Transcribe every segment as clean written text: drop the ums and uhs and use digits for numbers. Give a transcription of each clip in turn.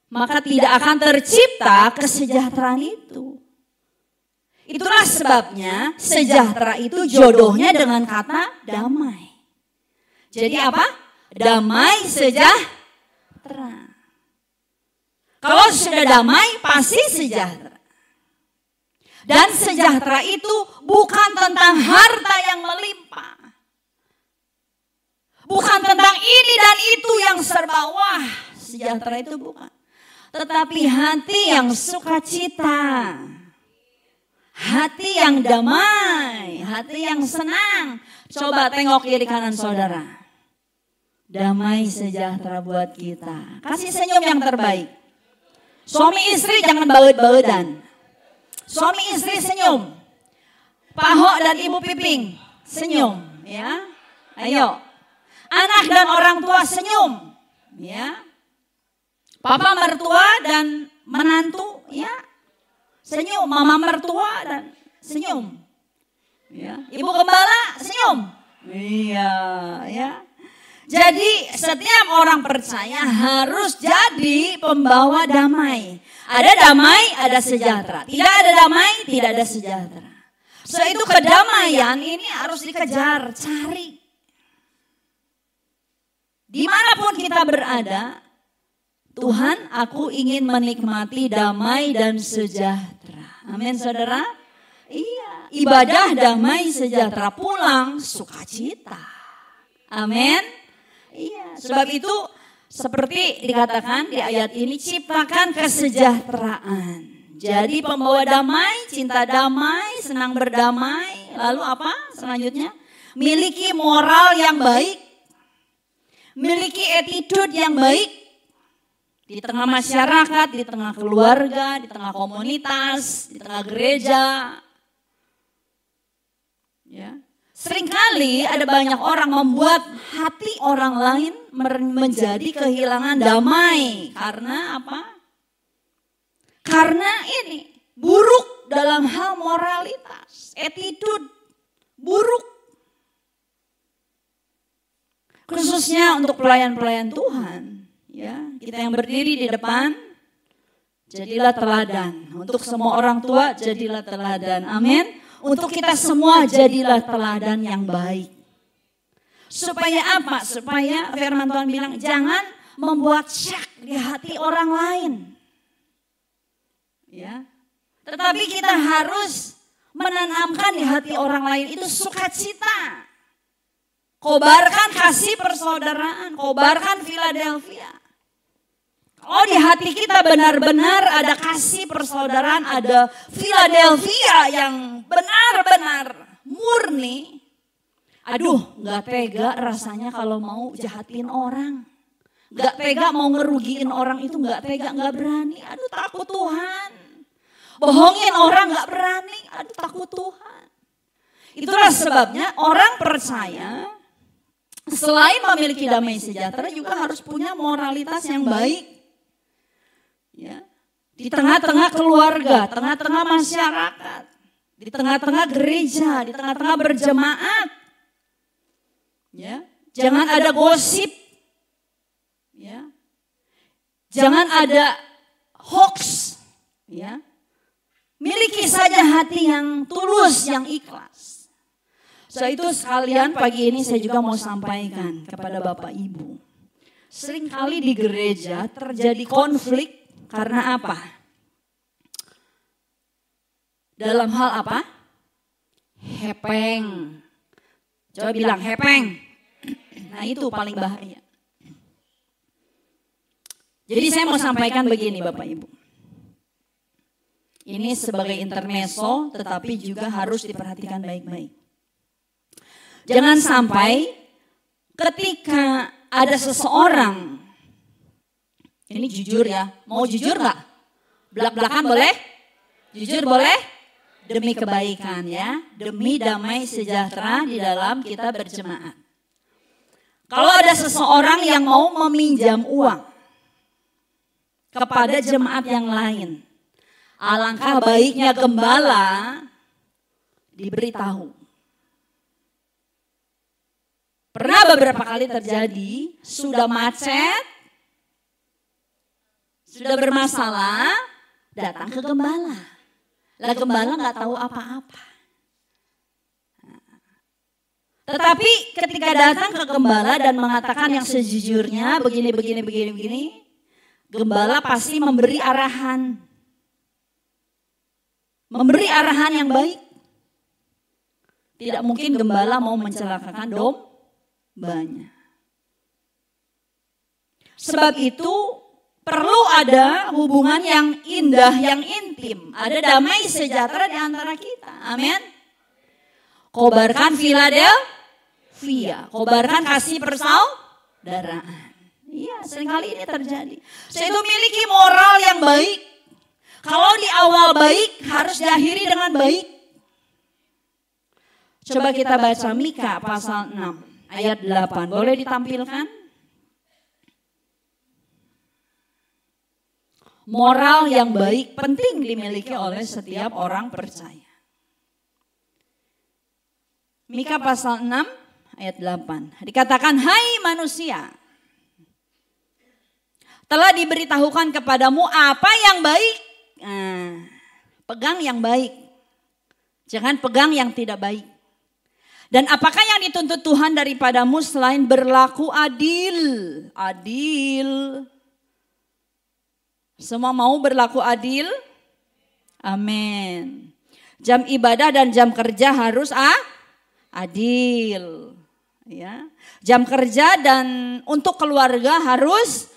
maka tidak akan tercipta kesejahteraan itu. Itulah sebabnya sejahtera itu jodohnya dengan kata damai. Jadi apa? Damai sejahtera. Kalau sudah damai pasti sejahtera. Dan sejahtera itu bukan tentang harta yang melimpah. Bukan tentang ini dan itu yang serba wah. Sejahtera itu bukan. Tetapi hati yang sukacita. Hati yang damai, hati yang senang. Coba tengok kiri kanan saudara. Damai sejahtera buat kita. Kasih senyum yang terbaik. Suami istri jangan baut-bautan. Suami istri senyum. Pak Ho dan Ibu Piping senyum, ya. Ayo. Anak dan orang tua senyum, ya. Papa mertua dan menantu, ya. Senyum, mama mertua dan senyum. Ya. Ibu gembala senyum. Iya, ya. Jadi setiap orang percaya harus jadi pembawa damai. Ada damai, ada sejahtera. Tidak ada damai, tidak ada sejahtera. So itu kedamaian ini harus dikejar, cari. Dimanapun kita berada, Tuhan, aku ingin menikmati damai dan sejahtera. Amin, saudara? Iya, ibadah damai sejahtera, pulang sukacita. Amin. Iya, sebab itu seperti dikatakan di ayat ini, ciptakan kesejahteraan. Jadi pembawa damai, cinta damai, senang berdamai. Lalu apa selanjutnya? Miliki moral yang baik. Miliki attitude yang baik. Di tengah masyarakat, di tengah keluarga, di tengah komunitas, di tengah gereja. Ya. Seringkali ada banyak orang membuat hati orang lain menjadi kehilangan damai. Karena apa? Karena ini buruk dalam hal moralitas, attitude buruk. Khususnya untuk pelayan-pelayan Tuhan. Ya, kita yang berdiri di depan, jadilah teladan. Untuk semua orang tua, jadilah teladan. Amin. Untuk kita semua, jadilah teladan yang baik. Supaya apa? Supaya firman Tuhan bilang, jangan membuat syak di hati orang lain. Ya. Tetapi kita harus menanamkan di hati orang lain itu sukacita. Kobarkan kasih persaudaraan, kobarkan Philadelphia. Oh, di hati kita benar-benar ada kasih persaudaraan, ada Philadelphia yang benar-benar murni. Aduh, gak tega rasanya kalau mau jahatin orang. Gak tega mau ngerugiin orang itu, gak tega, gak berani. Aduh, takut Tuhan. Bohongin orang gak berani, aduh takut Tuhan. Itulah sebabnya orang percaya selain memiliki damai sejahtera juga harus punya moralitas yang baik. Ya. Di tengah-tengah keluarga, tengah-tengah masyarakat, di tengah-tengah gereja, di tengah-tengah berjemaat. Ya. Jangan ada gosip. Ya. Jangan ada hoax. Ya. Miliki saja hati yang tulus, yang ikhlas. So itu sekalian pagi ini saya juga mau sampaikan kepada Bapak Ibu. Seringkali di gereja terjadi konflik karena apa? Dalam hal apa? Hepeng. Coba bilang hepeng. Nah itu paling bahaya. Jadi saya mau sampaikan begini Bapak Ibu. Ini sebagai intermezzo tetapi juga harus diperhatikan baik-baik. Jangan sampai ketika ada seseorang, ini jujur ya, mau jujur gak? Belak-belakan boleh? Jujur boleh? Demi kebaikan ya, demi damai sejahtera di dalam kita berjemaat. Kalau ada seseorang yang mau meminjam uang kepada jemaat yang lain, alangkah baiknya gembala diberitahu. Pernah beberapa kali terjadi, sudah macet, Sudah bermasalah, datang ke gembala. Lah gembala nggak tahu apa-apa. Tetapi ketika datang ke gembala dan mengatakan yang sejujurnya begini, gembala pasti memberi arahan. Memberi arahan yang baik. Tidak mungkin gembala mau mencelakakan dombanya. Sebab itu perlu ada hubungan yang indah, yang intim. Ada damai sejahtera di antara kita. Amin. Kobarkan Philadelphia. Kobarkan kasih persaudaraan. Iya, seringkali ini terjadi. Saya itu miliki moral yang baik. Kalau di awal baik, harus diakhiri dengan baik. Coba kita baca Mika pasal 6 ayat 8. Boleh ditampilkan? Moral yang baik penting dimiliki oleh setiap orang percaya. Mika pasal 6 ayat 8. Dikatakan, hai manusia, telah diberitahukan kepadamu apa yang baik. Pegang yang baik. Jangan pegang yang tidak baik. Dan apakah yang dituntut Tuhan daripadamu selain berlaku adil? Adil. Semua mau berlaku adil? Amin. Jam ibadah dan jam kerja harus adil. Ya. Jam kerja dan untuk keluarga harus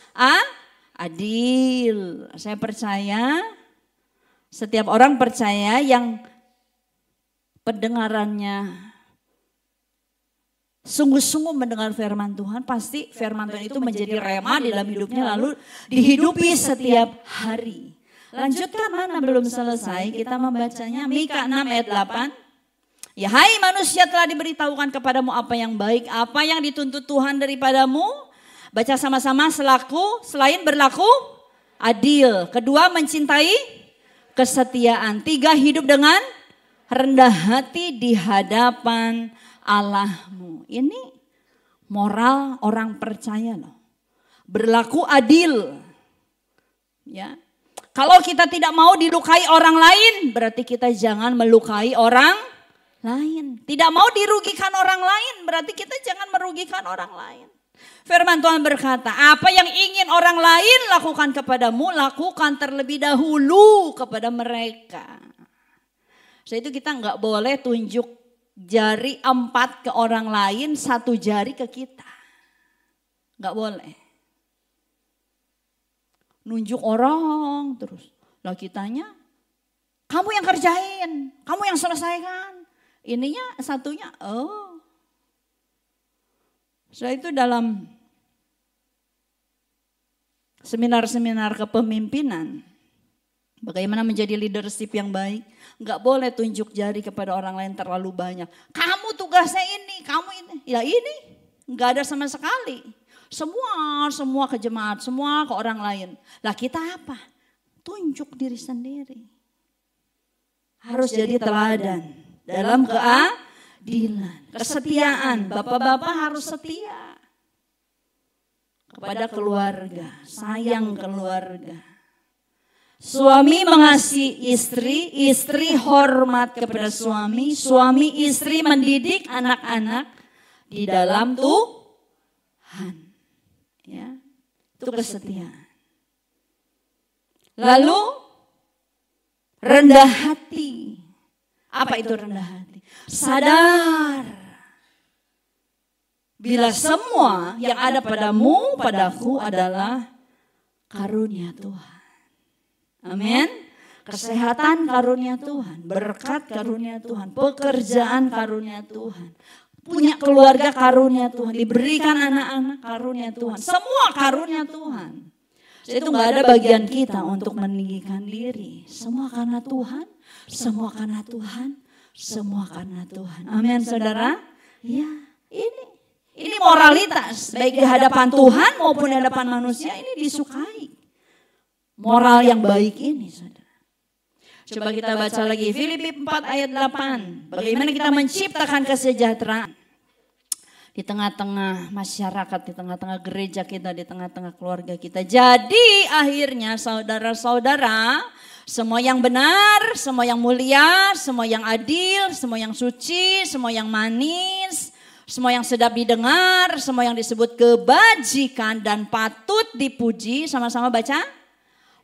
adil. Saya percaya, setiap orang percaya yang pendengarannya sungguh-sungguh mendengar firman Tuhan, pasti firman Tuhan itu menjadi rema di dalam hidupnya, lalu dihidupi setiap hari. Lanjutkan, mana belum selesai kita membacanya. Mika 6 ayat 8. Ya hai manusia, telah diberitahukan kepadamu apa yang baik, apa yang dituntut Tuhan daripadamu. Baca sama-sama, selain berlaku adil. Kedua, mencintai kesetiaan. Tiga, hidup dengan rendah hati di hadapan Allahmu. Ini moral orang percaya loh. Berlaku adil. Ya. Kalau kita tidak mau dilukai orang lain, berarti kita jangan melukai orang lain. Tidak mau dirugikan orang lain, berarti kita jangan merugikan orang lain. Firman Tuhan berkata, apa yang ingin orang lain lakukan kepadamu, lakukan terlebih dahulu kepada mereka. So itu kita nggak boleh tunjuk jari 4 ke orang lain, 1 jari ke kita. Nggak boleh. Nunjuk orang terus. Lah kitanya, kamu yang kerjain, kamu yang selesaikan. Ininya satunya, Setelah itu dalam seminar-seminar kepemimpinan, bagaimana menjadi leadership yang baik, nggak boleh tunjuk jari kepada orang lain terlalu banyak. Kamu tugasnya ini, kamu ini, ya ini, nggak ada sama sekali. Semua ke jemaat, semua ke orang lain. Lah kita apa? Tunjuk diri sendiri. Harus jadi teladan dalam keadilan, kesetiaan. Bapak-bapak harus setia kepada keluarga, sayang keluarga. Suami mengasihi istri, istri hormat kepada suami, suami istri mendidik anak-anak di dalam Tuhan. Ya, itu kesetiaan. Lalu rendah hati. Apa itu rendah hati? Sadar bila semua yang ada padamu, padaku adalah karunia Tuhan. Amin. Kesehatan karunia Tuhan, berkat karunia Tuhan, pekerjaan karunia Tuhan, punya keluarga karunia Tuhan, diberikan anak-anak karunia Tuhan, semua karunia Tuhan. Jadi itu nggak ada bagian kita untuk meninggikan diri. Semua karena Tuhan, semua karena Tuhan, semua karena Tuhan. Amin, saudara. Ya, ini moralitas baik di hadapan Tuhan maupun di hadapan manusia, ini disukai. Moral yang baik ini, saudara. Coba kita baca lagi Filipi 4 ayat 8. Bagaimana kita menciptakan kesejahteraan. di tengah-tengah masyarakat, di tengah-tengah gereja kita, di tengah-tengah keluarga kita. Jadi akhirnya saudara-saudara, semua yang benar, semua yang mulia, semua yang adil, semua yang suci, semua yang manis, semua yang sedap didengar, semua yang disebut kebajikan dan patut dipuji, sama-sama baca.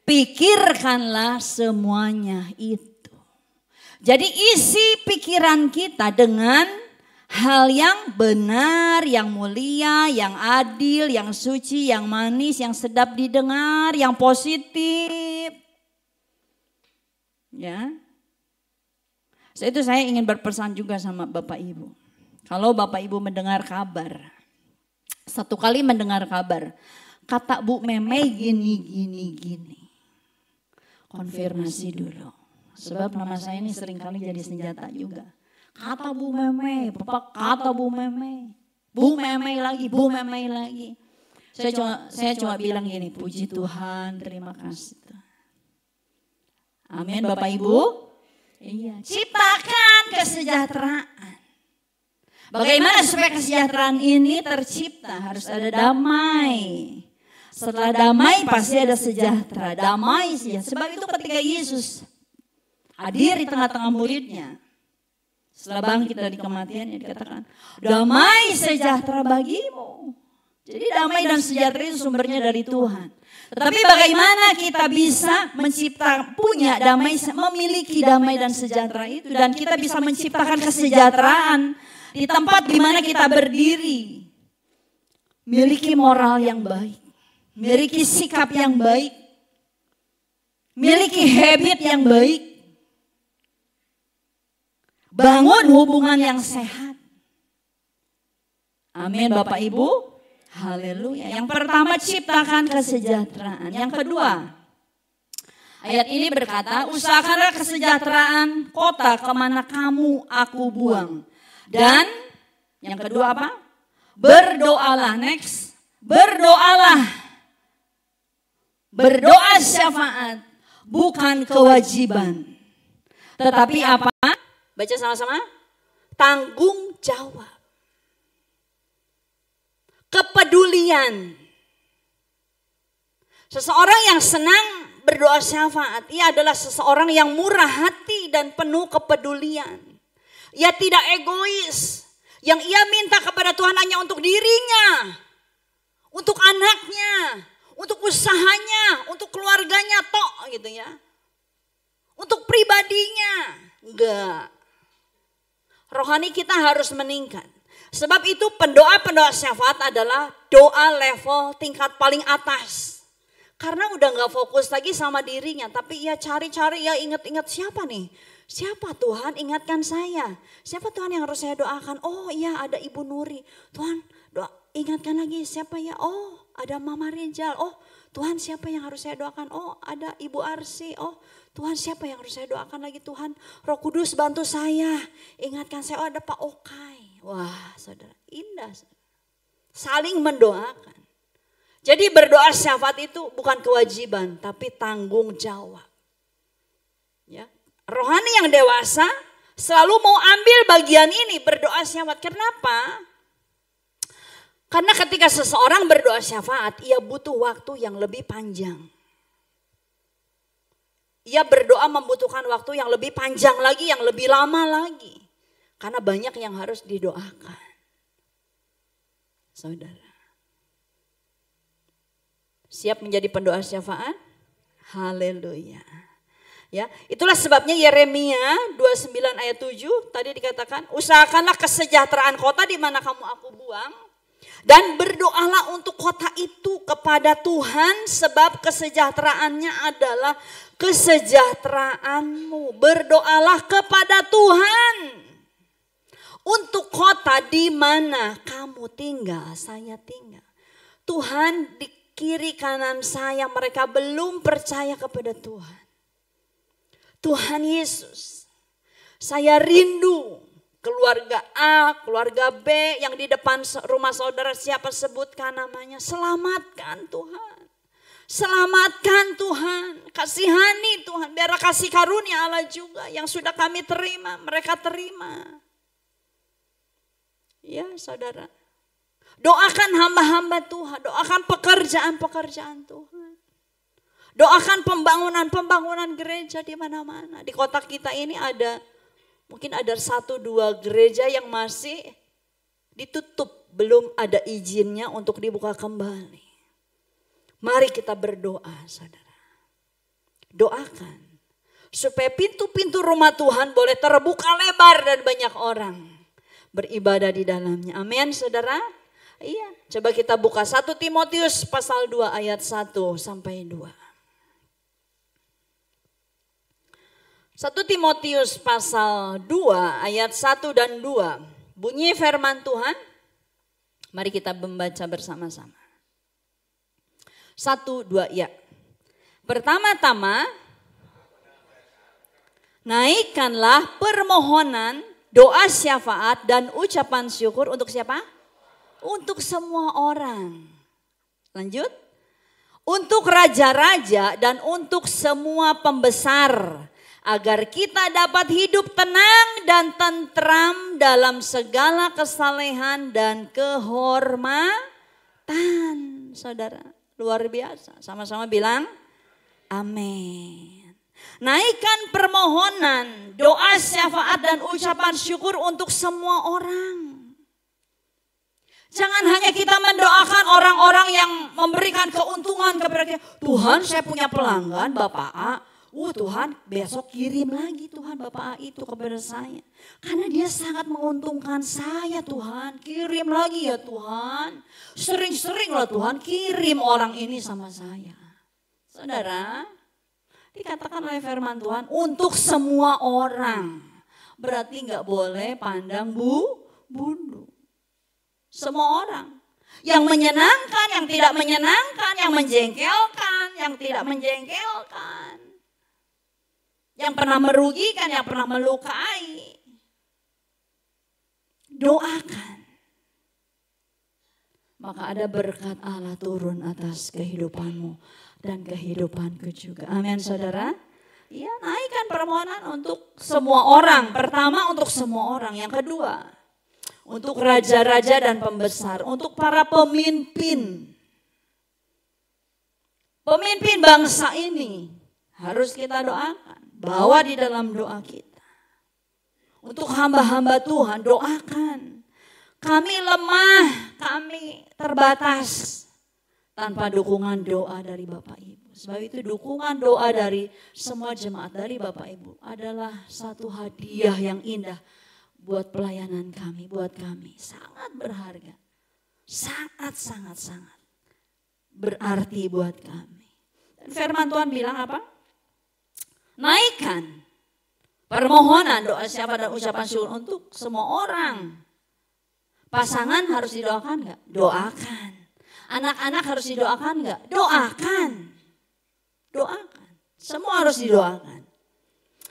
Pikirkanlah semuanya itu. Jadi isi pikiran kita dengan hal yang benar, yang mulia, yang adil, yang suci, yang manis, yang sedap didengar, yang positif. Ya. Setelah itu saya ingin berpesan juga sama Bapak Ibu. Kalau Bapak Ibu mendengar kabar, satu kali mendengar kabar, kata Bu Meme gini. Konfirmasi dulu. Sebab nama saya ini seringkali jadi senjata juga. Kata Bu Meme, Bapak kata Bu Meme. Bu Meme lagi. Saya cuma bilang gini, puji Tuhan, terima kasih Tuhan. Amin Bapak Ibu. Iya. Ciptakan kesejahteraan. Bagaimana supaya kesejahteraan ini tercipta? Harus ada damai. Setelah damai pasti ada sejahtera. Damai saja. Sebab itu ketika Yesus hadir di tengah-tengah muridnya, setelah bangkit dari kematiannya dikatakan, damai sejahtera bagimu. Jadi damai dan sejahtera itu sumbernya dari Tuhan. Tetapi bagaimana kita bisa punya damai, memiliki damai dan sejahtera itu, dan kita bisa menciptakan kesejahteraan di tempat di mana kita berdiri. Miliki moral yang baik, miliki sikap yang baik, miliki habit yang baik. Bangun hubungan yang sehat. Amin Bapak Ibu. Haleluya. Yang pertama ciptakan kesejahteraan. Yang kedua, ayat ini berkata, usahakanlah kesejahteraan kota kemana kamu aku buang. Dan yang kedua apa? Berdoalah. Next. Berdoalah. Berdoa syafaat bukan kewajiban. Tetapi apa? Baca sama-sama. Tanggung jawab. Kepedulian. Seseorang yang senang berdoa syafaat, ia adalah seseorang yang murah hati dan penuh kepedulian. Ia tidak egois. Yang ia minta kepada Tuhan hanya untuk dirinya, untuk anaknya, untuk usahanya, untuk keluarganya tok gitu ya. Untuk pribadinya. Enggak. Rohani kita harus meningkat. Sebab itu pendoa syafaat adalah doa level tingkat paling atas. Karena udah gak fokus lagi sama dirinya. Tapi ia cari-cari, ia ingat-ingat siapa nih? Siapa Tuhan ingatkan saya? Siapa Tuhan yang harus saya doakan? Oh iya ada Ibu Nuri. Tuhan ingatkan lagi siapa ya? Oh ada Mama Rizal. Oh Tuhan siapa yang harus saya doakan? Oh ada Ibu Arsi. Oh Tuhan siapa yang harus saya doakan lagi Tuhan? Roh Kudus bantu saya. Ingatkan saya, oh ada Pak Okai. Wah saudara, indah. Saling mendoakan. Jadi berdoa syafaat itu bukan kewajiban, tapi tanggung jawab. Ya, rohani yang dewasa selalu mau ambil bagian ini, berdoa syafaat. Kenapa? Karena ketika seseorang berdoa syafaat, ia butuh waktu yang lebih panjang. Ia berdoa membutuhkan waktu yang lebih panjang lagi, yang lebih lama lagi. Karena banyak yang harus didoakan. Saudara. Siap menjadi pendoa syafaat? Haleluya. Ya, itulah sebabnya Yeremia 29 ayat 7 tadi dikatakan, usahakanlah kesejahteraan kota di mana kamu aku buang. Dan berdoalah untuk kota itu kepada Tuhan sebab kesejahteraannya adalah kesejahteraanmu. Berdoalah kepada Tuhan untuk kota di mana kamu tinggal, saya tinggal. Tuhan di kiri kanan saya mereka belum percaya kepada Tuhan. Tuhan Yesus, saya rindu keluarga A, keluarga B yang di depan rumah saudara siapa sebutkan namanya. Selamatkan Tuhan. Selamatkan Tuhan. Kasihani Tuhan. Biar kasih karunia Allah juga yang sudah kami terima. Mereka terima. Ya saudara. Doakan hamba-hamba Tuhan, doakan pekerjaan-pekerjaan Tuhan. Doakan pembangunan gereja di mana-mana. Di kota kita ini mungkin ada 1-2 gereja yang masih ditutup, belum ada izinnya untuk dibuka kembali. Mari kita berdoa, saudara. Doakan supaya pintu-pintu rumah Tuhan boleh terbuka lebar dan banyak orang beribadah di dalamnya. Amin, saudara. Iya, coba kita buka 1 Timotius pasal 2 ayat 1 sampai 2. 1 Timotius pasal 2 ayat 1 dan 2. Bunyi firman Tuhan. Mari kita membaca bersama-sama. 1, 2, ya. Pertama-tama, naikkanlah permohonan, doa syafaat dan ucapan syukur untuk siapa? Untuk semua orang. Lanjut. Untuk raja-raja dan untuk semua pembesar. Agar kita dapat hidup tenang dan tentram dalam segala kesalehan dan kehormatan. Saudara, luar biasa. Sama-sama bilang amin. Naikkan permohonan, doa syafaat dan ucapan syukur untuk semua orang. Jangan hanya kita mendoakan orang-orang yang memberikan keuntungan kepada kita. Tuhan, saya punya pelanggan Bapak A. Tuhan, besok kirim lagi Tuhan Bapak A itu kepada saya. Karena dia sangat menguntungkan saya Tuhan. Kirim lagi ya Tuhan. Sering-sering lah Tuhan kirim orang ini sama saya. Saudara, dikatakan oleh firman Tuhan untuk semua orang. Berarti gak boleh pandang bulu. Semua orang. Yang menyenangkan, yang tidak menyenangkan, yang menjengkelkan, yang tidak menjengkelkan. Yang pernah merugikan, yang pernah melukai. Doakan. Maka ada berkat Allah turun atas kehidupanmu dan kehidupanku juga. Amin, saudara. Ya, naikkan permohonan untuk semua orang. Pertama untuk semua orang. Yang kedua, untuk raja-raja dan pembesar. Untuk para pemimpin. Pemimpin bangsa ini harus kita doakan. Bawa di dalam doa kita. Untuk hamba-hamba Tuhan doakan. Kami lemah, kami terbatas. Tanpa dukungan doa dari Bapak Ibu. Sebab itu dukungan doa dari semua jemaat dari Bapak Ibu adalah satu hadiah yang indah buat pelayanan kami, buat kami. Sangat berharga. Sangat berarti buat kami. Dan firman Tuhan bilang apa? Naikkan permohonan, doa syafaat dan ucapan syukur untuk semua orang. Pasangan harus didoakan enggak? Doakan. Anak-anak harus didoakan enggak? Doakan. Doakan. Semua harus didoakan.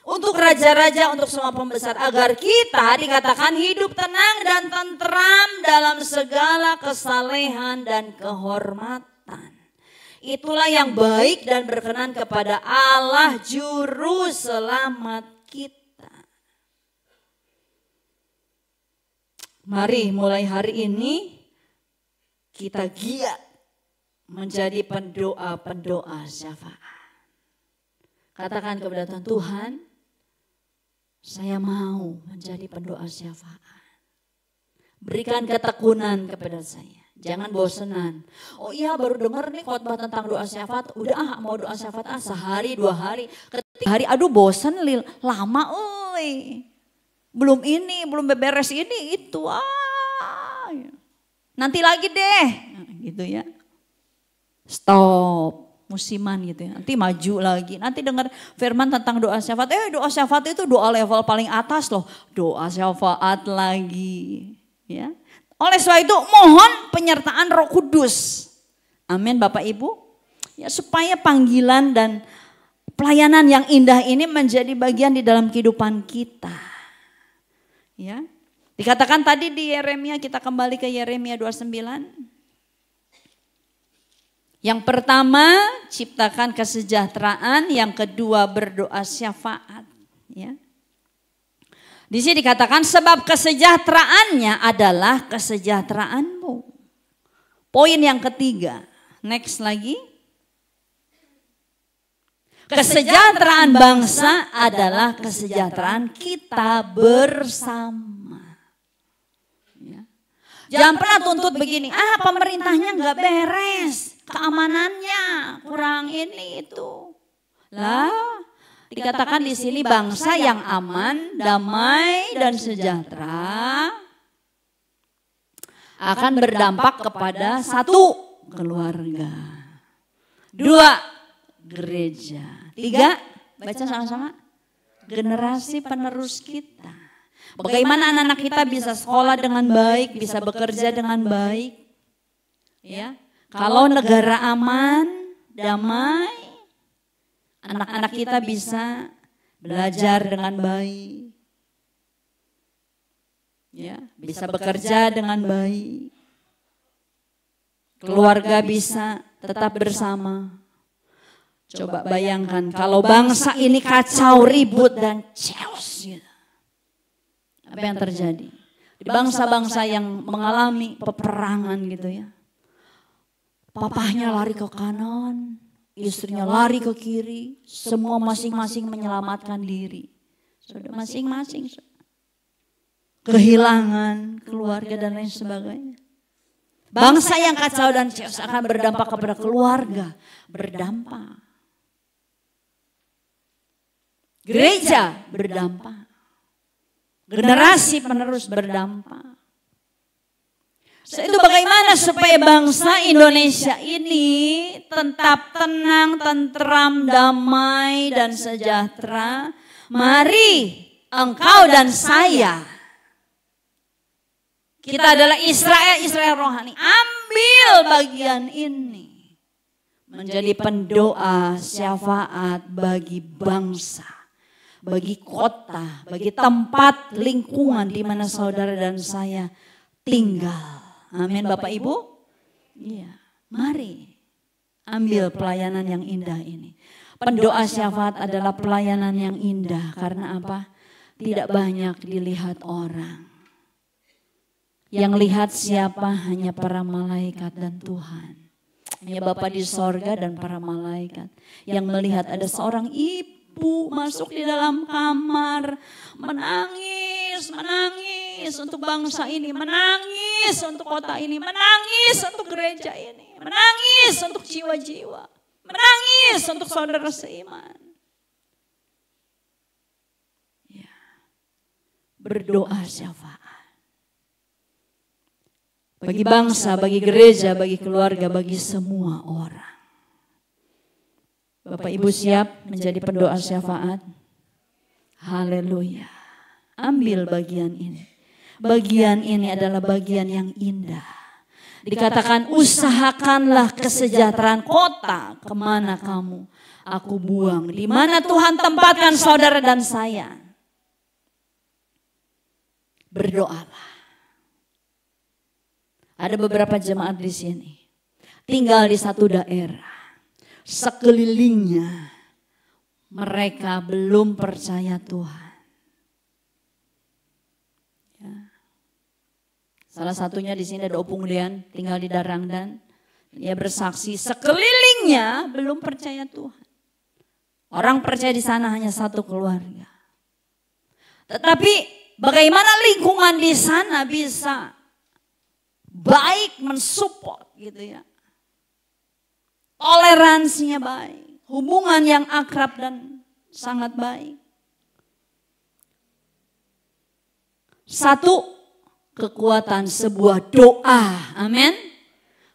Untuk raja-raja, untuk semua pembesar. Agar kita dikatakan hidup tenang dan tentram dalam segala kesalehan dan kehormatan. Itulah yang baik dan berkenan kepada Allah Juru Selamat kita. Mari mulai hari ini kita giat menjadi pendoa syafaat. Katakan kepada Tuhan, Tuhan, saya mau menjadi pendoa syafaat. Berikan ketekunan kepada saya. Jangan bosenan. Oh iya baru dengar nih khotbah tentang doa syafaat. Udah mau doa syafaat sehari 2 hari. Ketiga hari aduh bosen lama belum ini, belum beberes ini itu. Nanti lagi deh. Gitu ya. Stop. Musiman gitu ya. Nanti maju lagi. Nanti dengar firman tentang doa syafaat. Doa syafaat itu doa level paling atas loh. Doa syafaat lagi. Ya. Oleh sebab itu mohon penyertaan Roh Kudus. Amin Bapak Ibu. Ya supaya panggilan dan pelayanan yang indah ini menjadi bagian di dalam kehidupan kita. Ya. Dikatakan tadi di Yeremia, kita kembali ke Yeremia 29. Yang pertama ciptakan kesejahteraan, yang kedua berdoa syafaat. Ya. Di sini dikatakan sebab kesejahteraannya adalah kesejahteraanmu. Poin yang ketiga, next lagi. Kesejahteraan bangsa adalah kesejahteraan kita bersama. Ya. Jangan pernah tuntut begini, pemerintahnya nggak beres, keamanannya kurang ini itu. Lah, dikatakan di sini bangsa yang aman, damai dan sejahtera akan berdampak kepada satu, keluarga. Dua, gereja. Tiga, baca sama-sama. Generasi penerus kita. Bagaimana anak-anak kita bisa sekolah dengan baik, bisa bekerja dengan baik. Ya, kalau negara aman, damai, anak-anak kita bisa belajar dengan baik. Ya, bisa bekerja dengan baik. Keluarga bisa tetap bersama. Coba bayangkan kalau bangsa ini kacau, ribut dan chaos gitu. Apa yang terjadi? Di bangsa-bangsa yang mengalami peperangan gitu ya. Papahnya lari ke kanan, istrinya lari ke kiri, semua masing-masing menyelamatkan diri. Sudah masing-masing. Kehilangan keluarga dan lain sebagainya. Bangsa yang kacau dan chaos akan berdampak kepada keluarga, berdampak. Gereja berdampak. Generasi penerus berdampak. So, itu bagaimana supaya bangsa Indonesia ini tetap tenang, tentram, damai dan sejahtera. Mari engkau dan saya, kita adalah Israel rohani, ambil bagian ini. Menjadi pendoa syafaat bagi bangsa. Bagi kota, bagi tempat lingkungan di mana saudara dan saya tinggal. Amin Bapak Ibu. Iya, mari ambil pelayanan yang indah ini. Pendoa syafaat adalah pelayanan yang indah karena apa? Tidak banyak dilihat orang. Yang lihat siapa? Hanya para malaikat dan Tuhan. Hanya Bapa di sorga dan para malaikat. Yang melihat ada seorang ibu masuk di dalam kamar, menangis untuk bangsa ini, menangis untuk kota ini, menangis untuk gereja ini, menangis untuk jiwa-jiwa, menangis untuk saudara seiman. Ya. Berdoa syafaat. Bagi bangsa, bagi gereja, bagi keluarga, bagi semua orang. Bapak Ibu siap menjadi pendoa syafaat? Haleluya. Ambil bagian ini. Bagian ini adalah bagian yang indah. Dikatakan usahakanlah kesejahteraan kota kemana kamu aku buang. Di mana Tuhan tempatkan saudara dan saya. Berdoalah. Ada beberapa jemaat di sini. Tinggal di satu daerah. Sekelilingnya mereka belum percaya Tuhan. Ya. Salah satunya di sini ada Opung Dean, tinggal di Darangdan. Dia bersaksi sekelilingnya belum percaya Tuhan. Orang percaya di sana hanya satu keluarga. Tetapi bagaimana lingkungan di sana bisa baik mensupport gitu ya. Toleransinya baik, hubungan yang akrab dan sangat baik. Satu, kekuatan sebuah doa, amin.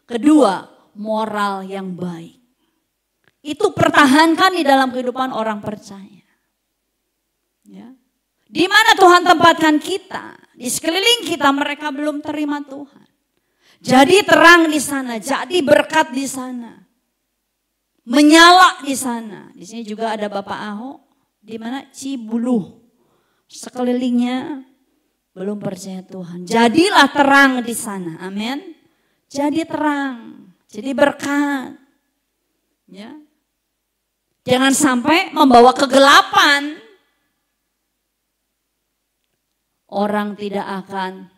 Kedua, moral yang baik. Itu pertahankan di dalam kehidupan orang percaya. Ya. Di mana Tuhan tempatkan kita, di sekeliling kita mereka belum terima Tuhan. Jadi terang di sana, jadi berkat di sana. Menyala di sana. Di sini juga ada Bapak Ahok, di mana Cibuluh. Sekelilingnya belum percaya Tuhan. Jadilah terang di sana. Amin. Jadi terang, jadi berkat. Ya. Jangan sampai membawa kegelapan. Orang tidak akan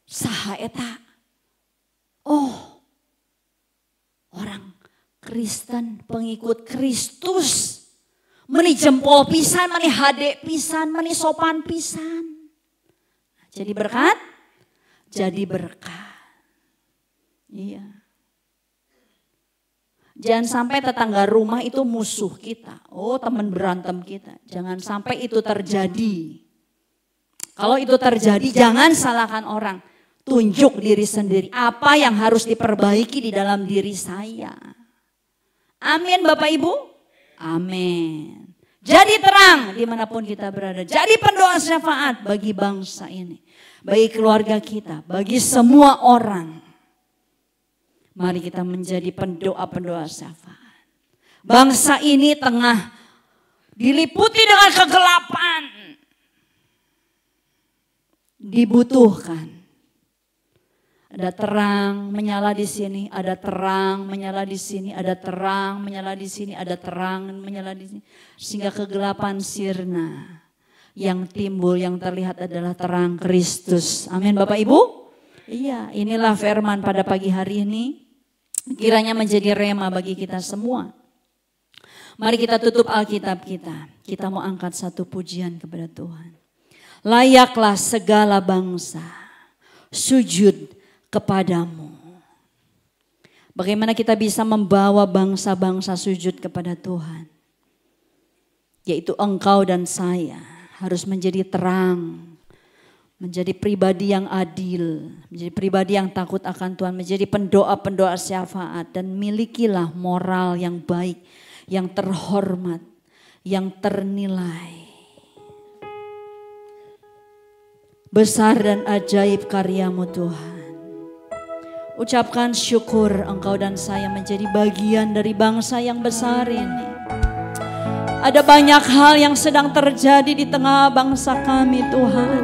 saha eta. Oh, orang Kristen, pengikut Kristus, meni jempol pisan, meni hade pisan, meni sopan pisan. Jadi berkat? Jadi berkat. Iya. Jangan sampai tetangga rumah itu musuh kita. Oh, teman berantem kita. Jangan sampai itu terjadi. Kalau itu terjadi, jangan salahkan orang. Tunjuk diri sendiri. Apa yang harus diperbaiki di dalam diri saya. Amin Bapak Ibu. Amin. Jadi terang dimanapun kita berada. Jadi pendoa syafaat bagi bangsa ini. Bagi keluarga kita. Bagi semua orang. Mari kita menjadi pendoa-pendoa syafaat. Bangsa ini tengah diliputi dengan kegelapan. Dibutuhkan. Ada terang menyala di sini, ada terang menyala di sini, ada terang menyala di sini, ada terang menyala di sini. Sehingga kegelapan sirna. Yang timbul, yang terlihat adalah terang Kristus. Amin Bapak Ibu. Iya, inilah firman pada pagi hari ini. Kiranya menjadi rema bagi kita semua. Mari kita tutup Alkitab kita. Kita mau angkat satu pujian kepada Tuhan. Layaklah segala bangsa sujud kepadamu. Bagaimana kita bisa membawa bangsa-bangsa sujud kepada Tuhan? Yaitu engkau dan saya harus menjadi terang. Menjadi pribadi yang adil. Menjadi pribadi yang takut akan Tuhan. Menjadi pendoa-pendoa syafaat. Dan milikilah moral yang baik. Yang terhormat. Yang ternilai. Besar dan ajaib karyamu Tuhan. Ucapkan syukur engkau dan saya menjadi bagian dari bangsa yang besar ini. Ada banyak hal yang sedang terjadi di tengah bangsa kami Tuhan.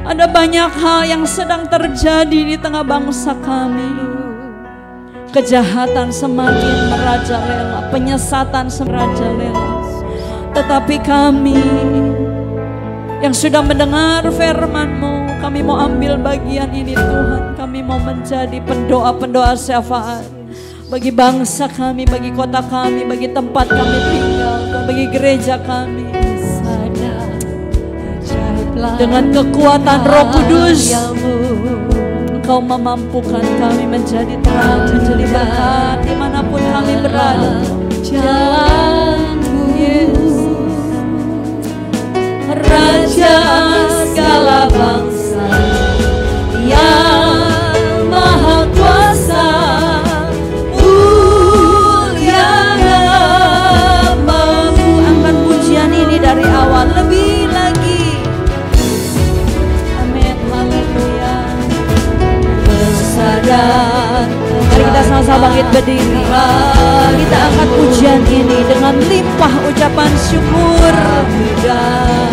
Ada banyak hal yang sedang terjadi di tengah bangsa kami. Kejahatan semakin merajalela, penyesatan merajalela. Tetapi kami yang sudah mendengar firman-Mu, kami mau ambil bagian ini Tuhan. Kami mau menjadi pendoa-pendoa syafaat bagi bangsa kami, bagi kota kami, bagi tempat kami tinggal, bagi gereja kami. Dengan kekuatan Roh Kudus, Engkau memampukan kami menjadi terang, menjadi berkat dimanapun kami berada. Jalan-Mu, Yesus, Raja segala bangsa yang Maha Kuasa, mulia namamu. Angkat pujian ini dari awal lebih lagi. Amin, haleluya. Bersadar. Mari kita sama-sama bangkit berdiri. Kita angkat pujian ini dengan limpah ucapan syukur.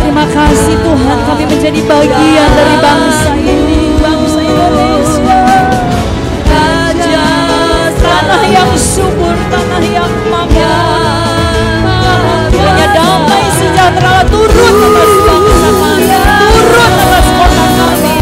Terima kasih Tuhan, kami menjadi bagian dari bangsa ini, bangsa Indonesia. Raja, tanah yang subur, tanah yang makmur. Kiranya damai sejahtera turun atas bangsa kami, turun atas kota kami.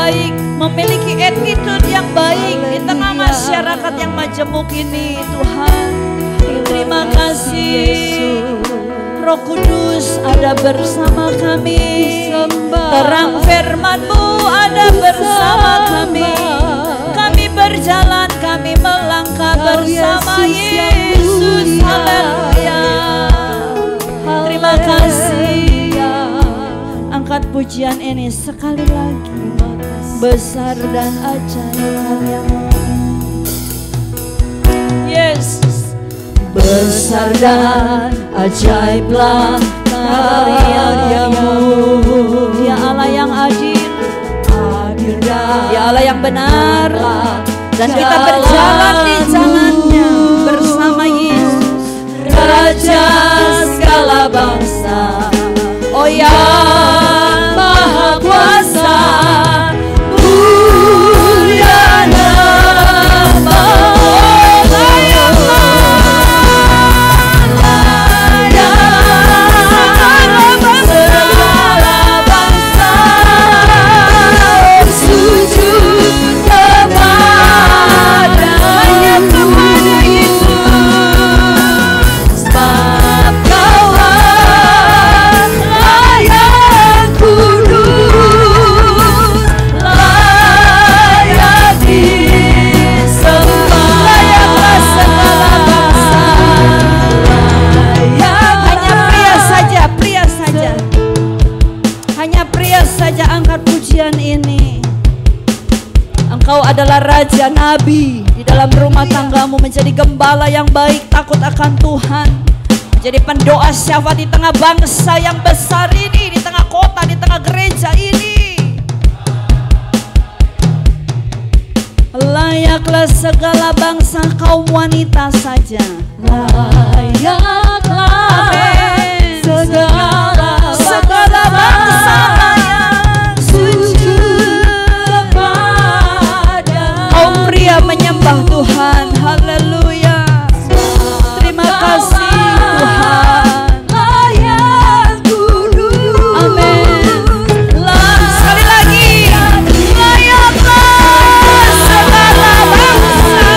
baik, memiliki attitude yang baik di tengah masyarakat yang majemuk ini Tuhan. Terima kasih Roh Kudus ada bersama kami, terang firman-Mu ada bersama kami. Kami berjalan, kami melangkah bersama Yesus. Haleluya. Terima kasih. Angkat pujian ini sekali lagi. Besar dan ajaib yang Yesus. Besar dan ajaiblah karya-Mu, ya Allah yang adil, ya Allah yang benar, dan kita berjalan di jalannya bersama Yesus, Raja segala bangsa. Oh ya Maha Kuasa, mulia nama. Engkau adalah Raja Nabi di dalam rumah tanggamu, menjadi gembala yang baik, takut akan Tuhan, menjadi pendoa syafaat di tengah bangsa yang besar ini, di tengah kota, di tengah gereja ini. Layaklah segala bangsa, kaum wanita saja. Layaklah segala bangsa yang sujud kepada. Kaum pria menyembah Tuhan. Haleluya. Terima kasih Tuhan. Amin. Sekali lagi. Layaklah segala bangsa.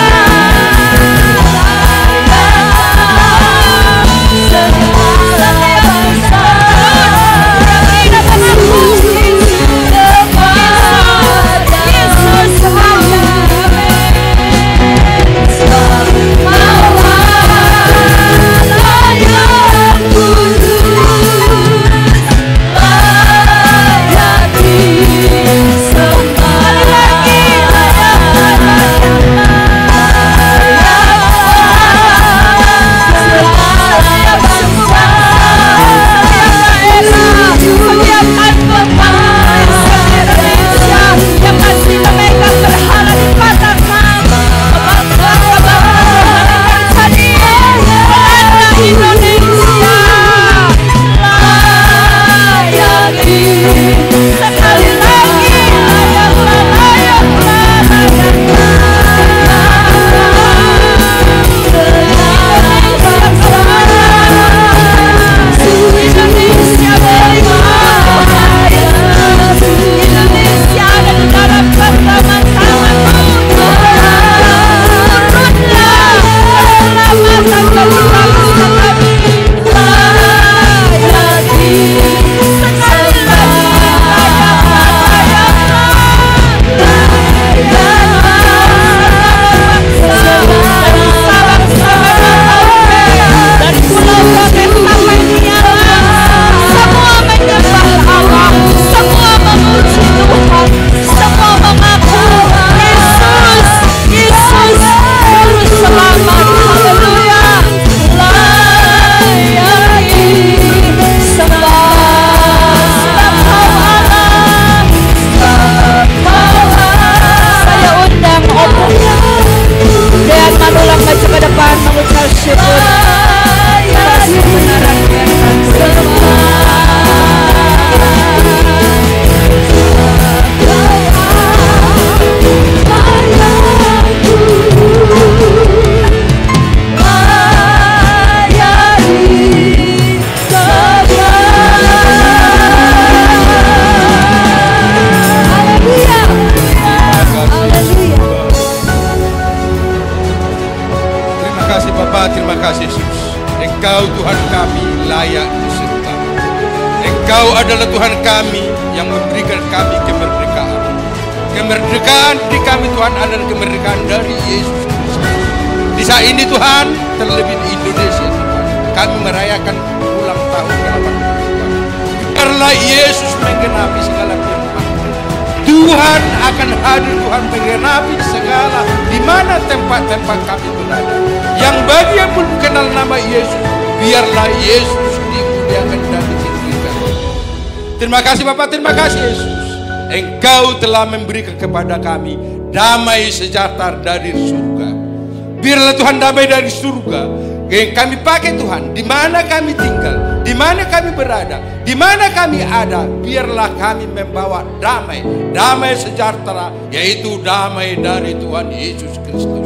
adalah Tuhan kami yang memberikan kami kemerdekaan. Kemerdekaan di kami Tuhan adalah kemerdekaan dari Yesus Kristus. Di saat ini Tuhan, terlebih di Indonesia Tuhan, kami merayakan ulang tahun ke-80 Tuhan. Karena Yesus menggenapi segala firman, Tuhan akan hadir, Tuhan menggenapi segala di mana tempat-tempat kami berada. Yang bagi yang belum kenal nama Yesus, biarlah Yesus dimuliakan dan ditinggikan. Terima kasih Bapak, terima kasih Yesus. Engkau telah memberikan kepada kami damai sejahtera dari surga. Biarlah Tuhan damai dari surga yang kami pakai Tuhan, di mana kami tinggal, di mana kami berada, di mana kami ada, biarlah kami membawa damai, damai sejahtera, yaitu damai dari Tuhan Yesus Kristus.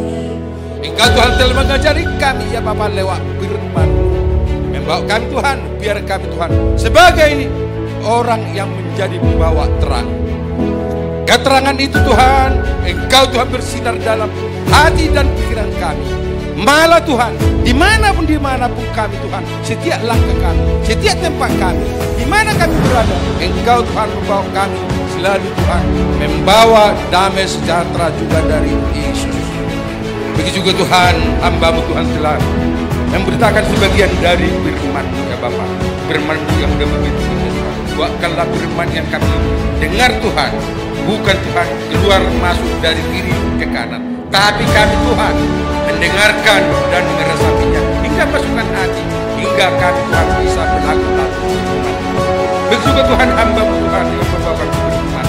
Engkau Tuhan telah mengajari kami ya Bapak lewat firman, membawa kami Tuhan, biar kami Tuhan sebagai orang yang menjadi pembawa terang. Keterangan itu Tuhan, Engkau Tuhan bersinar dalam hati dan pikiran kami. Malah Tuhan, dimanapun kami Tuhan, setiap langkah kami, setiap tempat kami, di mana kami berada, Engkau Tuhan membawa kami selalu Tuhan, membawa damai sejahtera juga dari Yesus. Begitu juga Tuhan, hamba-Mu Tuhan telah memberitakan sebagian dari firman ya Bapak, firman yang sudah begitu Tuhan. Buatkanlah firman yang kami dengar Tuhan, bukan Tuhan keluar masuk dari kiri ke kanan, tapi kami Tuhan mendengarkan dan meresapinya hingga masukkan hati, hingga kami Tuhan bisa melakukan firman. Begitu juga Tuhan, hamba-Mu Tuhan yang membawakan firman,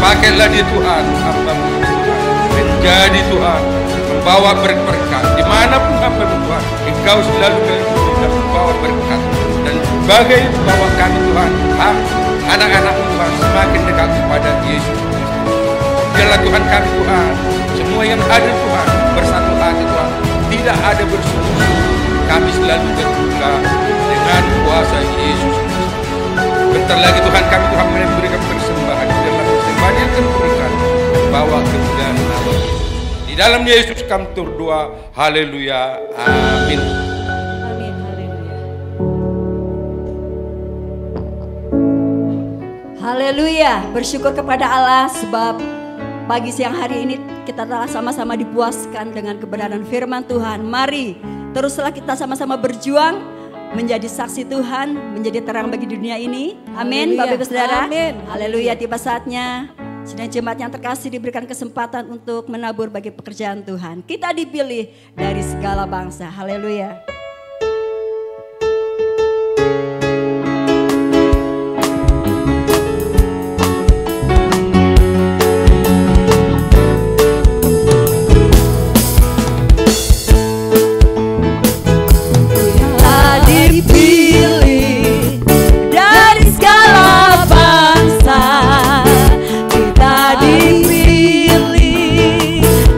pakailah dia Tuhan, hamba-Mu Tuhan menjadi Tuhan, membawa berkat dimanapun hamba-Mu Tuhan, Engkau selalu melindungi dan membawa berkat. Dan sebagai membawa kami Tuhan, anak-anak-Mu Tuhan semakin dekat kepada Yesus. Biarlah Tuhan kami Tuhan, semua yang hadir Tuhan bersatu hati Tuhan, tidak ada bersungguh-sungguh, kami selalu terbuka dengan kuasa Yesus Kristus. Bentar lagi Tuhan kami Tuhan memberikan persembahan, biarlah persembahan yang terberikan membawa kemuliaan nama Yesus. Di dalam Yesus kami berdoa, haleluya, amin. Amin, haleluya. Haleluya, bersyukur kepada Allah sebab pagi siang hari ini kita telah sama-sama dipuaskan dengan kebenaran firman Tuhan. Mari teruslah kita sama-sama berjuang menjadi saksi Tuhan, menjadi terang bagi dunia ini. Amin, Bapak Ibu Saudara. Amin. Haleluya, tiba saatnya sidang jemaat yang terkasih diberikan kesempatan untuk menabur bagi pekerjaan Tuhan. Kita dipilih dari segala bangsa. Haleluya.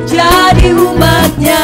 Jadi umatnya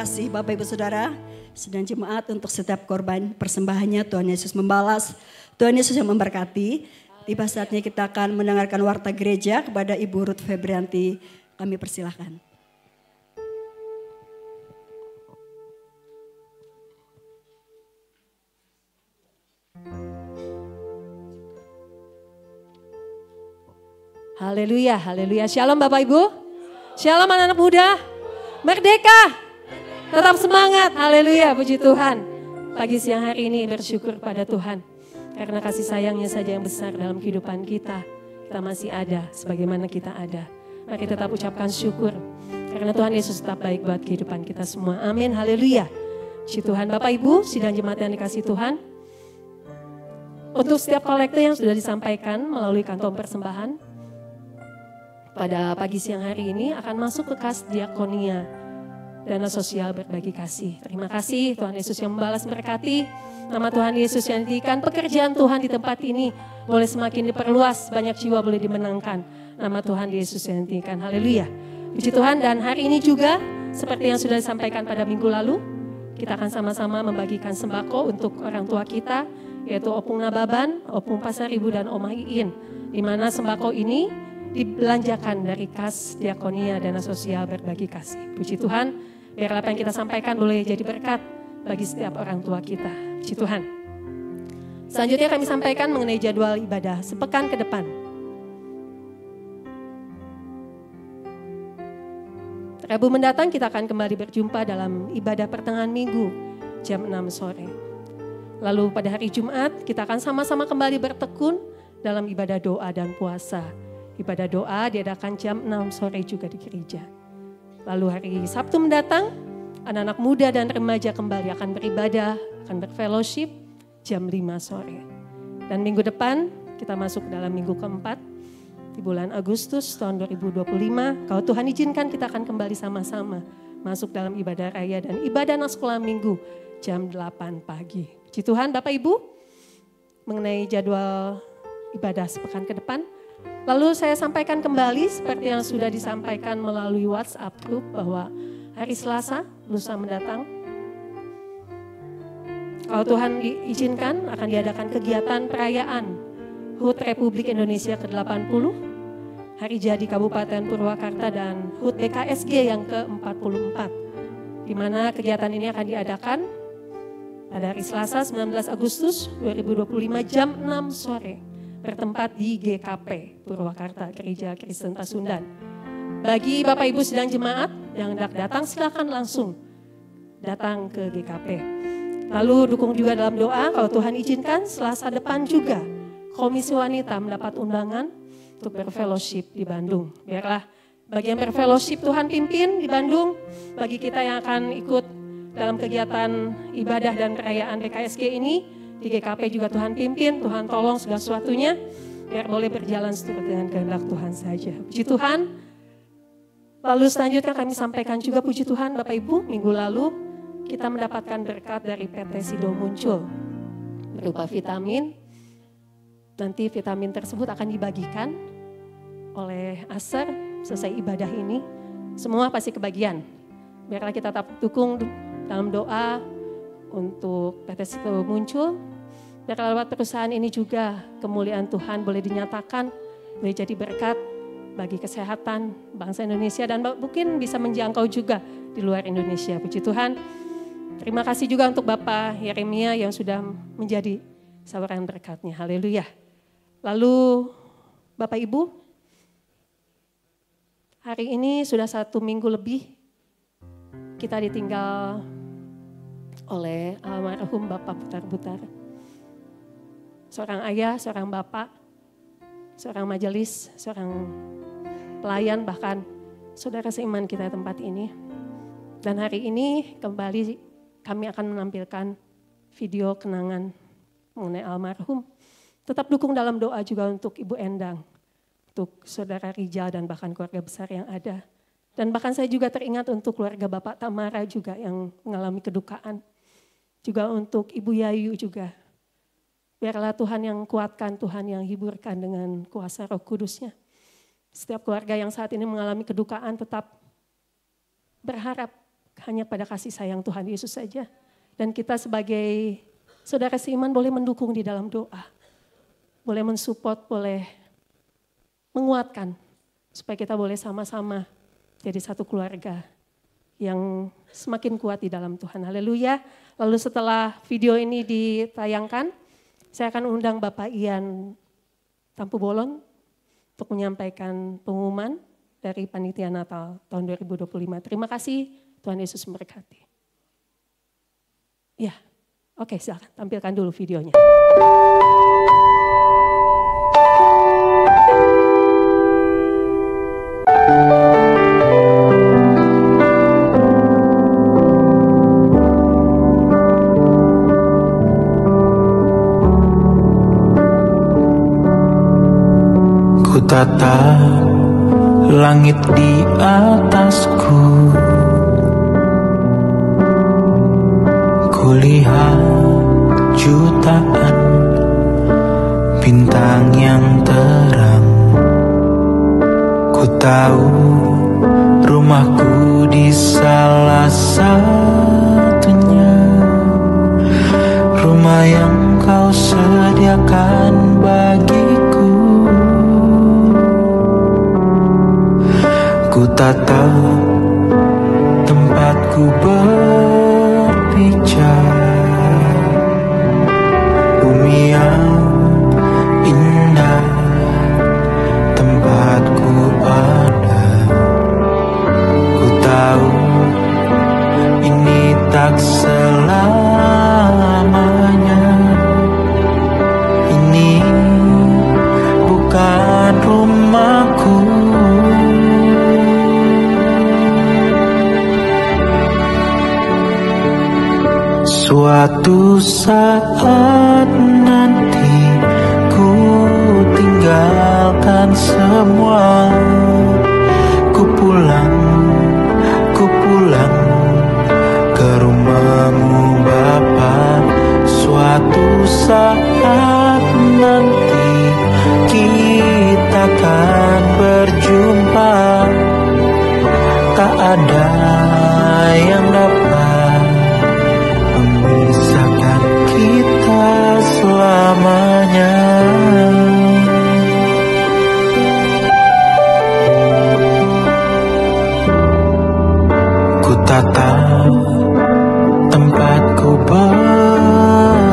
kasih Bapak Ibu Saudara, sedang jemaat untuk setiap korban persembahannya. Tuhan Yesus membalas, Tuhan Yesus yang memberkati. Tiba saatnya kita akan mendengarkan warta gereja kepada Ibu Ruth Febrianti. Kami persilahkan. Haleluya, haleluya. Shalom Bapak Ibu. Shalom anak-anak muda. Merdeka. Tetap semangat. Haleluya, puji Tuhan. Pagi siang hari ini bersyukur pada Tuhan. Karena kasih sayangnya saja yang besar dalam kehidupan kita. Kita masih ada sebagaimana kita ada. Mari tetap ucapkan syukur. Karena Tuhan Yesus tetap baik buat kehidupan kita semua. Amin, haleluya. Puji Tuhan. Bapak Ibu, sidang jemaat yang dikasih Tuhan. Untuk setiap kolekte yang sudah disampaikan melalui kantong persembahan, pada pagi siang hari ini akan masuk ke kas diakonia dana sosial berbagi kasih. Terima kasih Tuhan Yesus yang membalas berkati. Nama Tuhan Yesus yang ditinggikan, pekerjaan Tuhan di tempat ini boleh semakin diperluas, banyak jiwa boleh dimenangkan. Nama Tuhan Yesus yang ditinggikan. Haleluya. Puji Tuhan, dan hari ini juga seperti yang sudah disampaikan pada minggu lalu, kita akan sama-sama membagikan sembako untuk orang tua kita, yaitu Opung Nababan, Opung Pasar Ibu, dan Oma Iin. Di mana sembako ini dibelanjakan dari kas diakonia dana sosial berbagi kasih. Puji Tuhan, biar apa yang kita sampaikan boleh jadi berkat bagi setiap orang tua kita. Puji Tuhan. Selanjutnya kami sampaikan mengenai jadwal ibadah sepekan ke depan. Rabu mendatang kita akan kembali berjumpa dalam ibadah pertengahan minggu jam 6 sore. Lalu pada hari Jumat kita akan sama-sama kembali bertekun dalam ibadah doa dan puasa. Ibadah doa diadakan jam 6 sore juga di gereja. Lalu hari Sabtu mendatang, anak-anak muda dan remaja kembali akan beribadah, akan berfellowship jam 5 sore. Dan minggu depan kita masuk dalam minggu keempat di bulan Agustus tahun 2025. Kalau Tuhan izinkan kita akan kembali sama-sama masuk dalam ibadah raya dan ibadah sekolah minggu jam 8 pagi. Puji Tuhan Bapak Ibu, mengenai jadwal ibadah sepekan ke depan. Lalu saya sampaikan kembali seperti yang sudah disampaikan melalui WhatsApp group bahwa hari Selasa, lusa mendatang, kalau Tuhan diizinkan akan diadakan kegiatan perayaan HUT Republik Indonesia ke-80, Hari Jadi Kabupaten Purwakarta dan HUT BKSG yang ke-44. Di mana kegiatan ini akan diadakan pada hari Selasa 19 Agustus 2025 jam 6 sore. Bertempat di GKP Purwakarta, Gereja Kristen Pasundan. Bagi Bapak Ibu sedang jemaat yang hendak datang, silakan langsung datang ke GKP. Lalu dukung juga dalam doa, kalau Tuhan izinkan Selasa depan juga Komisi Wanita mendapat undangan untuk berfellowship di Bandung. Biarlah bagi yang berfellowship Tuhan pimpin di Bandung, bagi kita yang akan ikut dalam kegiatan ibadah dan perayaan BKSG ini, di GKP juga Tuhan pimpin, Tuhan tolong segala sesuatunya, biar boleh berjalan seturut dengan kehendak Tuhan saja. Puji Tuhan. Lalu selanjutnya kami sampaikan juga puji Tuhan Bapak Ibu, minggu lalu kita mendapatkan berkat dari PT Sido Muncul berupa vitamin. Nanti vitamin tersebut akan dibagikan oleh Aser selesai ibadah ini. Semua pasti kebagian. Biarlah kita tetap dukung dalam doa untuk PT Sido Muncul. Dan lewat perusahaan ini juga kemuliaan Tuhan boleh dinyatakan, boleh jadi berkat bagi kesehatan bangsa Indonesia dan mungkin bisa menjangkau juga di luar Indonesia. Puji Tuhan. Terima kasih juga untuk Bapak Yeremia yang sudah menjadi saluran berkatnya. Haleluya. Lalu Bapak Ibu, hari ini sudah 1 minggu lebih kita ditinggal oleh almarhum Bapak Butar-Butar. Seorang ayah, seorang bapak, seorang majelis, seorang pelayan, bahkan saudara seiman kita di tempat ini. Dan hari ini kembali kami akan menampilkan video kenangan mengenai almarhum. Tetap dukung dalam doa juga untuk Ibu Endang, untuk saudara Rijal dan bahkan keluarga besar yang ada. Dan bahkan saya juga teringat untuk keluarga Bapak Tamara juga yang mengalami kedukaan. Juga untuk Ibu Yayu juga. Biarlah Tuhan yang kuatkan, Tuhan yang hiburkan dengan kuasa Roh Kudus-Nya. Setiap keluarga yang saat ini mengalami kedukaan tetap berharap hanya pada kasih sayang Tuhan Yesus saja. Dan kita sebagai saudara seiman boleh mendukung di dalam doa. Boleh mensupport, boleh menguatkan. Supaya kita boleh sama-sama jadi satu keluarga yang semakin kuat di dalam Tuhan. Haleluya. Lalu setelah video ini ditayangkan, saya akan undang Bapak Ian Tampu Bolon untuk menyampaikan pengumuman dari Panitia Natal tahun 2025. Terima kasih, Tuhan Yesus memberkati. Ya, oke, silakan tampilkan dulu videonya. Ku tatap langit di atasku, kulihat jutaan bintang yang terang. Ku tahu rumahku di salah satunya, rumah yang kau sediakan bagiku. Ku tatap tempatku berpijak, bumi yang indah tempatku ada. Ku tahu ini tak selamanya, ini bukan rumahku. Suatu saat nanti ku tinggalkan semua, ku pulang ke rumahmu Bapa. Suatu saat nanti kita akan berjumpa, tak ada yang dapat memisahkan kita selamanya. Ku tatap tempatku berpijak,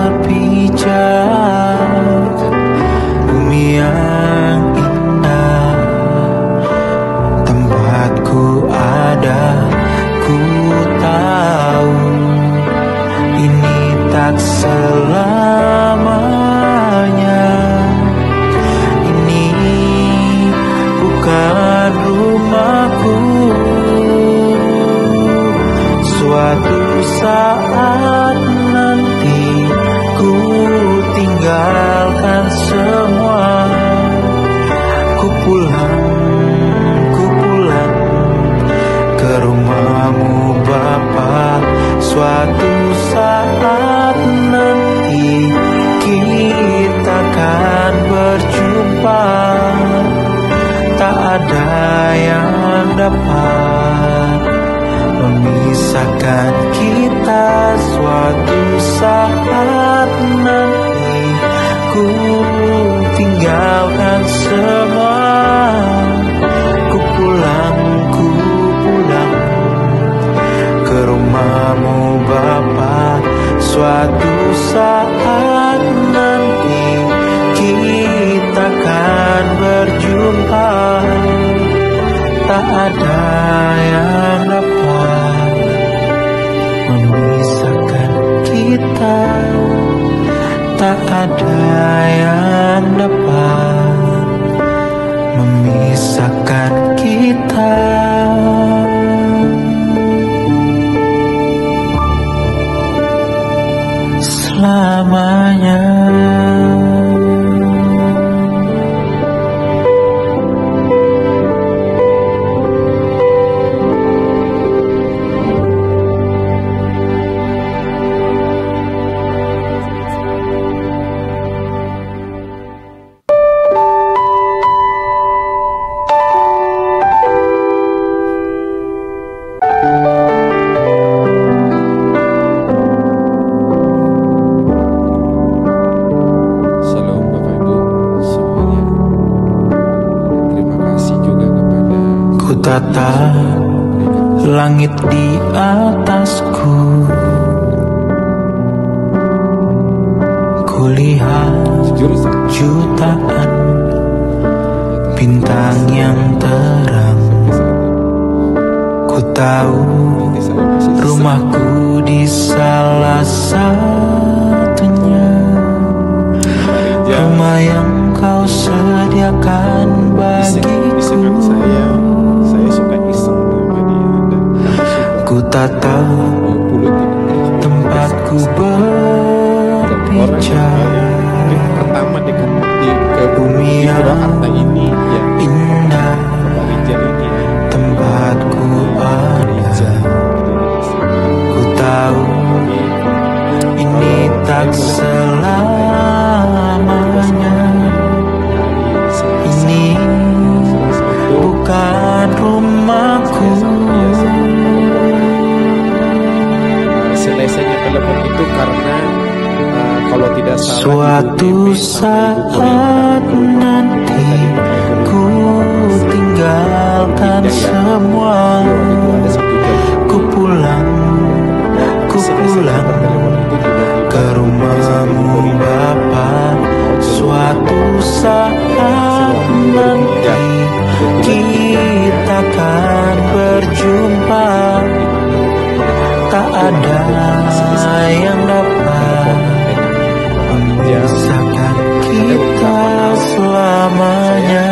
bumi yang indah tempatku ada. Ku tahu ini tak selamanya, ini bukan rumahku. Suatu saat nanti ku tinggalkan semua, ku pulang ke rumahmu Bapa. Suatu saat nanti kita akan berjumpa, tak ada yang dapat memisahkan kita. Suatu saat nanti ku tinggalkan semua, ku pulang ke rumahmu Bapa. Suatu saat nanti kita akan berjumpa, tak ada yang dapat memisahkan kita, tak ada yang dapat memisahkan kita selamanya. tatap langit di atasku, kulihat jutaan bintang yang terang. Ku tahu rumahku di salah satunya, rumah yang kau sediakan bagiku. Saya suka iseng sama dia dan Ku tatap tempatku berpijak, pertama di bumi yang Purwakarta ini ya indah, Rijal ini tempatku ada. Ku tahu ini tak selamanya, ini bukan rumahku. selesainya telepon itu karena kalau tidak salah Suatu saat nanti ku tinggalkan semua, ku pulang ke rumahmu Bapa. Suatu saat nanti kita akan berjumpa, tak ada yang dapat memisahkan kita selamanya.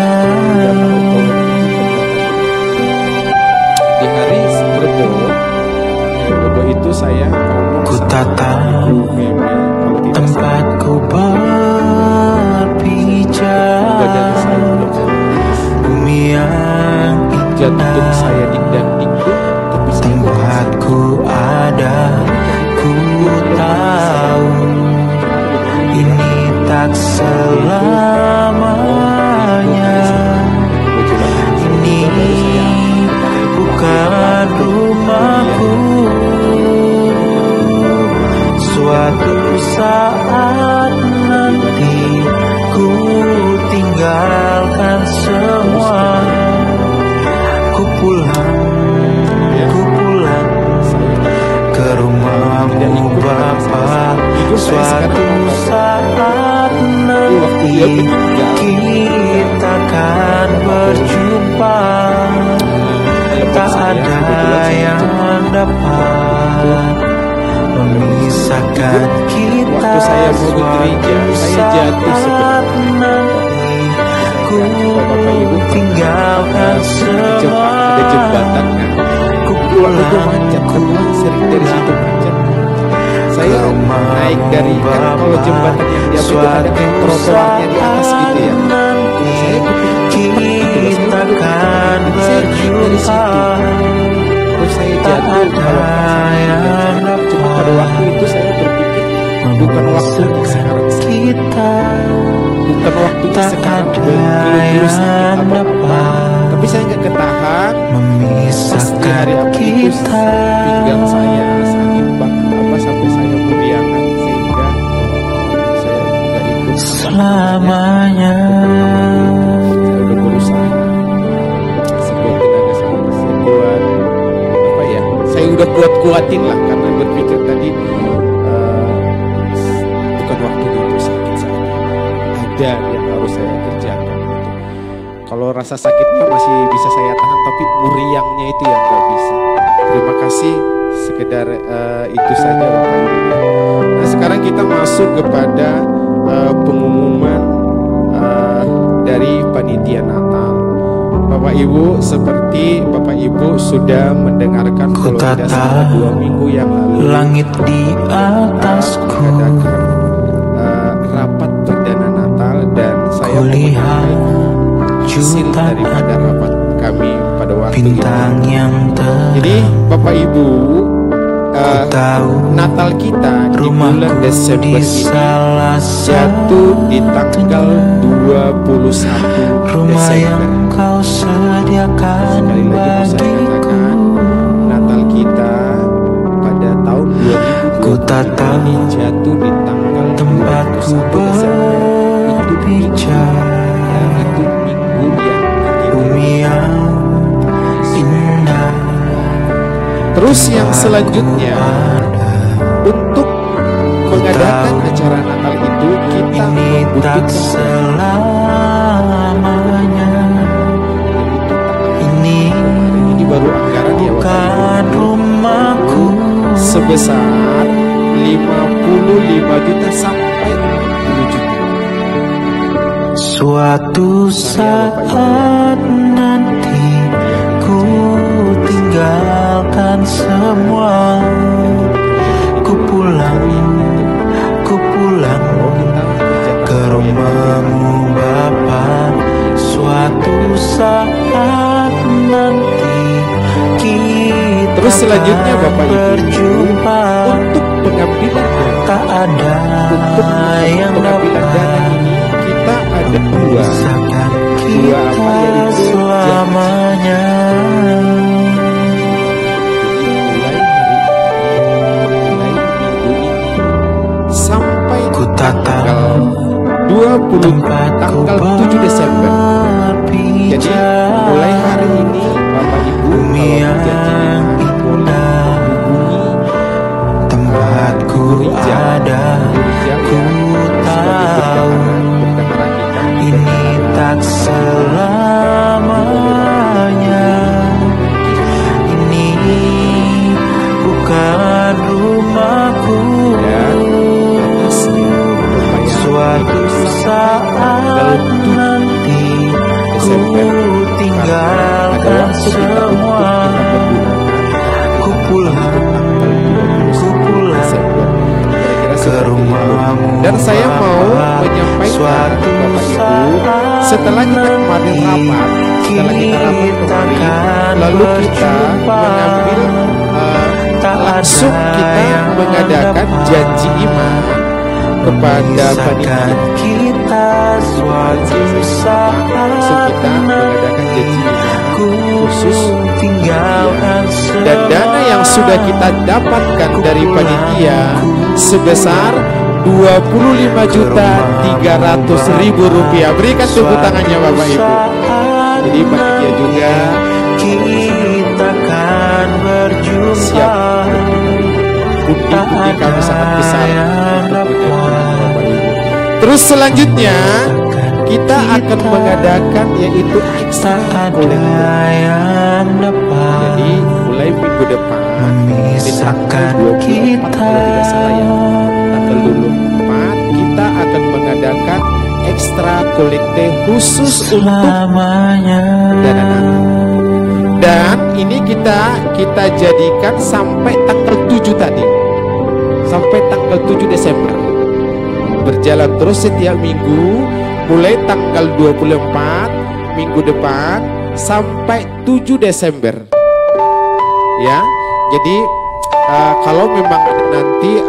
di hari Rebo itu saya Ku tatap tempatku berpijak, bumi yang jantung saya indah, dingdang-dingdung, tapi saya tempatku ada. Ku tahu ini tak selamanya, ini bukan rumahku. Suatu saat nanti ku tinggalkan semua, ku pulang ke rumahmu Bapa. Suatu saat nanti kita akan berjumpa, tak ada yang dapat memisahkan kita. Waktu saya mau ke gereja, saya jatuh sebenarnya. Ku tinggalkan semua, Ada jembatan kan. ku Pulang pulang macet, sering dari situ macet. Saya naik dari kan kalau jembatan yang di atas itu ada kayak trotoarnya di atas gitu ya. Saya kita akan berjumpa, terus saya jatuh cuma pada waktu itu saya berpikir bukan waktunya sekarang, kita bukan waktunya sekarang buru-buru sakit apa. Tapi saya nggak ketahan. memisahkan kita Pinggang saya sakit banget sampai saya buriangan sehingga saya nggak ikut selamanya. Saya udah berusaha sekuat tenaga saya sekuat apa ya, saya udah kuatin lah karena berpikir tadi bukan waktunya untuk sakit saja, ada yang harus saya kerjakan. Kalau rasa sakitnya masih bisa saya tahan, tapi meriangnya itu yang nggak bisa. Terima kasih, sekedar itu saja Bapak Ibu. Nah sekarang kita masuk kepada pengumuman dari panitia Natal. Bapak Ibu, seperti Bapak Ibu sudah mendengarkan Ku kalau tidak salah 2 minggu yang lalu langit di atasku, mengadakan rapat perdana Natal, dan saya kulihat hasil daripada rapat kami pada waktu bintang itu. yang Jadi Bapak Ibu, tahu Natal kita di rumahku bulan Desember di ini salah jatuh di tanggal 21 rumah Desember. yang kau sediakan Sekali lagi mau saya bagiku. katakan, Natal kita pada tahun 2020 Ku tatap ini jatuh di tanggal tempatku 21 Desember. Itu berpijak, itu minggu yang ketiga. bumi yang Terus yang selanjutnya, untuk mengadakan acara Natal itu kita membutuhkan selamanya. Ini baru anggaran ya Bapak Ibu, Rumahku sebesar 55 juta sampai 60 juta. Suatu saat nanti ku tinggalkan semua, ku pulang ke rumahmu Bapa. Suatu saat nanti kita Terus selanjutnya Bapak Ibu, berjumpa. untuk pengambilan Tak ada yang pengambilan dana ini kita ada dua memisahkan apa, kita yaitu selamanya. mulai minggu ini sampai Ku tak tanggal tahu 20 tempatku tanggal 7 Desember. Jadi berpijak. mulai hari ini Bapak Ibu Bumi kalau yang indah, hubungi tempatku gereja, ada. gereja Ku yang tahu bendahara kita, ini tak selamanya. Ini bukan rumahku. Suatu saat nanti ku tinggalkan semua, ku pulang ke rumahmu. Dan saya mau Bapa. menyampaikan Suatu Bapak Ibu, saat setelah kita kemarin rapat, lalu kita mengambil langsung kita mengadakan janji iman kepada panitia. Kita suatu saat Langsung kita mengadakan janji iman khusus tinggalkan dan dana yang sudah kita dapatkan dari panitia sebesar 25.300.000 rupiah. Berikan tepuk tangannya Bapak Ibu. Jadi panitia juga kita akan berjumpa. siap. Pundi-pundi kami sangat besar. Terus selanjutnya kita akan mengadakan yaitu ekstra kolektor. Jadi mulai minggu depan di tanggal 24 kalau tidak salah ya, tanggal 24 kita akan mengadakan ekstra kolektor khusus untuk dana Natal. Dan ini kita jadikan sampai tanggal 7 tadi. Sampai tanggal 7 Desember. Berjalan terus setiap minggu mulai tanggal 24 minggu depan sampai 7 Desember. Ya. Jadi kalau memang nanti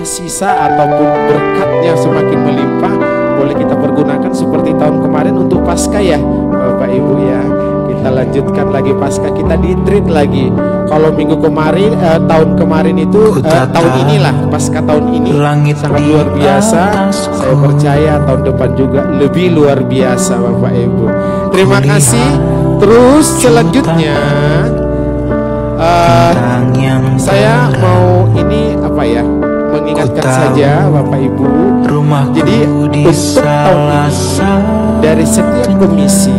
sisa ataupun berkatnya semakin melimpah, boleh kita pergunakan seperti tahun kemarin untuk Paskah ya, Bapak Ibu ya. Kita lanjutkan lagi Paskah, kita di-treat lagi. Kalau minggu kemarin, tahun kemarin itu, tahun inilah Paskah tahun ini sangat luar biasa. Saya percaya tahun depan juga lebih luar biasa, Bapak Ibu. Terima kasih. Terus selanjutnya, saya mau ini mengingatkan saja Bapak Ibu. Jadi untuk tahun ini dari setiap komisi,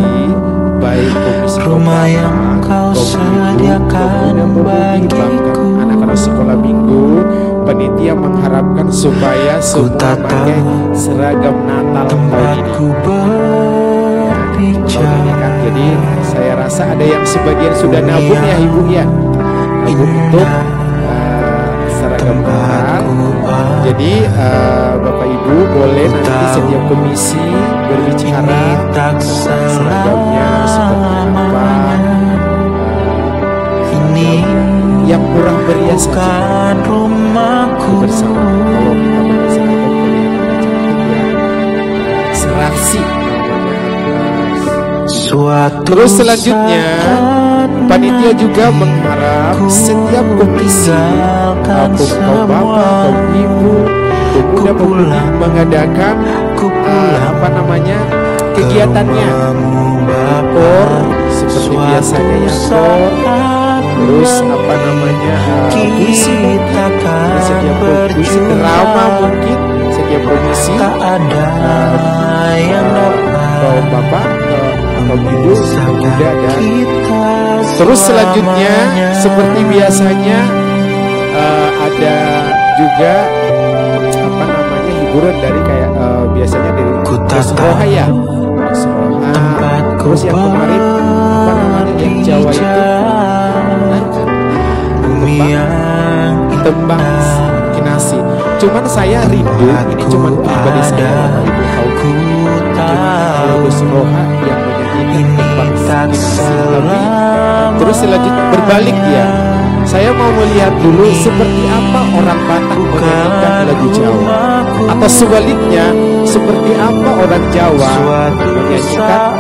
baik komisi rumah yang kau sediakan bagiku, anak-anak sekolah minggu, panitia mengharapkan supaya semua pakai seragam Natal tahun ini. Jadi saya rasa ada yang sebagian sudah nabung ya Ibu ya, nabung untuk seragam Natal. Jadi Bapak Ibu boleh nanti setiap komisi berbicara seragamnya seperti apa. Ini yang kurang meriah saja bersama. Kalau kita pakai seragam kalian ada cantik ya, serasi. Terus selanjutnya panitia juga mengharap setiap komisi kaum bapak, kaum ibu, pemuda-pemudi mengadakan kegiatannya kor seperti biasanya ya kor, terus terus apa namanya puisi mungkin, setiap puisi drama mungkin, setiap puisi bawa bapak atau ibu muda dan terus selanjutnya seperti biasanya ada juga apa namanya hiburan dari kayak biasanya dari Roha ya, terus yang kemarin apa namanya yang Jawa itu tembang kinasi. Cuman saya rindu, ini cuman pribadi saya, Ibu tahu, kalau Gus Roha yang menyanyikan tembang kinasi, tapi terus selanjutnya berbalik dia. Saya mau melihat dulu seperti apa orang Batak menyanyikan lagu Jawa, atau sebaliknya seperti apa orang Jawa menyanyikan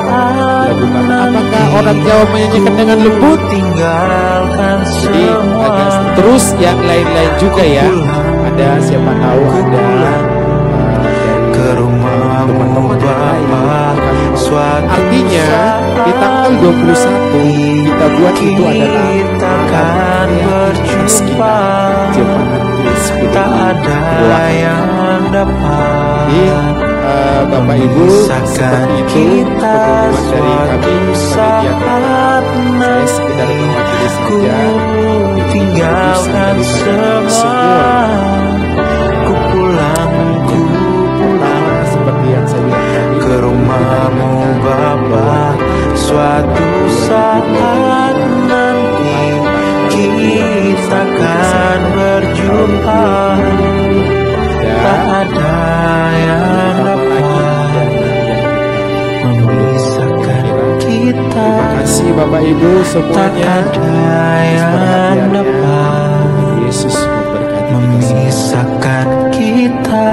lagu Batak. Apakah orang Jawa menyanyikan dengan lembut? Jadi terus yang lain-lain juga ya. Ada siapa tahu ada teman-teman yang lain. Artinya di tanggal 21 kita buat itu adalah jemaat Kristus Jadi Bapak Ibu seperti itu pengumuman dari kami panitia. Saya sekedar mewakili saja, tinggalkan semua pertama seperti yang saya bilang tadi, ke rumahmu Bapa, suatu saat nanti kita akan berjumpa, tak ada yang dapat memisahkan kita. Terima kasih Bapak Ibu semuanya, perhatiannya. Yesus memberkati memisahkan kita.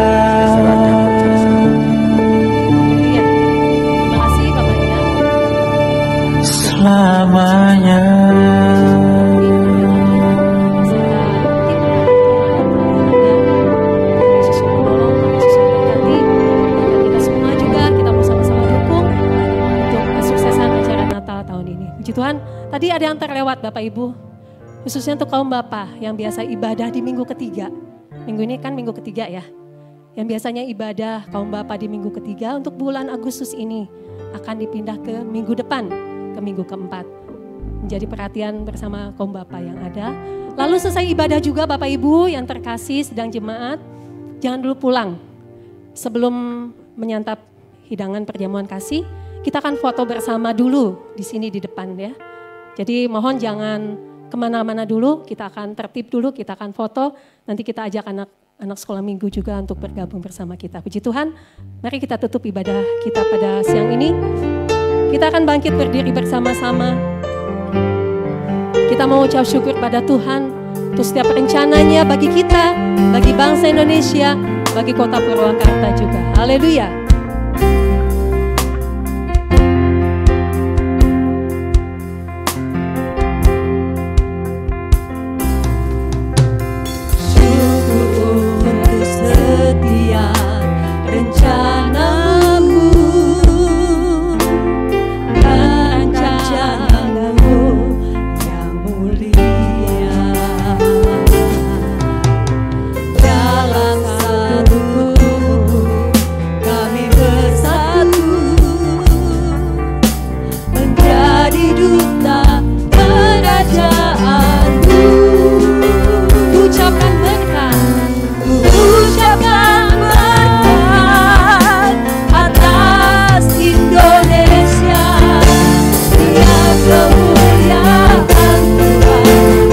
Terima kasih Bapaknya. Selamanya. Tuhan, tadi ada yang terlewat Bapak Ibu, khususnya untuk kaum Bapak yang biasa ibadah di minggu ketiga. Minggu ini kan minggu ketiga ya. Yang biasanya ibadah kaum Bapak di minggu ketiga untuk bulan Agustus ini akan dipindah ke minggu depan, ke minggu keempat. Menjadi perhatian bersama kaum Bapak yang ada. Lalu selesai ibadah juga Bapak Ibu yang terkasih sedang jemaat, jangan dulu pulang. Sebelum menyantap hidangan perjamuan kasih, kita akan foto bersama dulu di sini di depan ya. Jadi mohon jangan kemana-mana dulu, kita akan tertib dulu, kita akan foto. Nanti kita ajak anak sekolah minggu juga untuk bergabung bersama kita. Puji Tuhan, mari kita tutup ibadah kita pada siang ini. Kita akan bangkit berdiri bersama-sama. Kita mau ucap syukur pada Tuhan untuk setiap rencananya bagi kita, bagi bangsa Indonesia, bagi kota Purwakarta juga. Haleluya. Kemuliaan Tuhan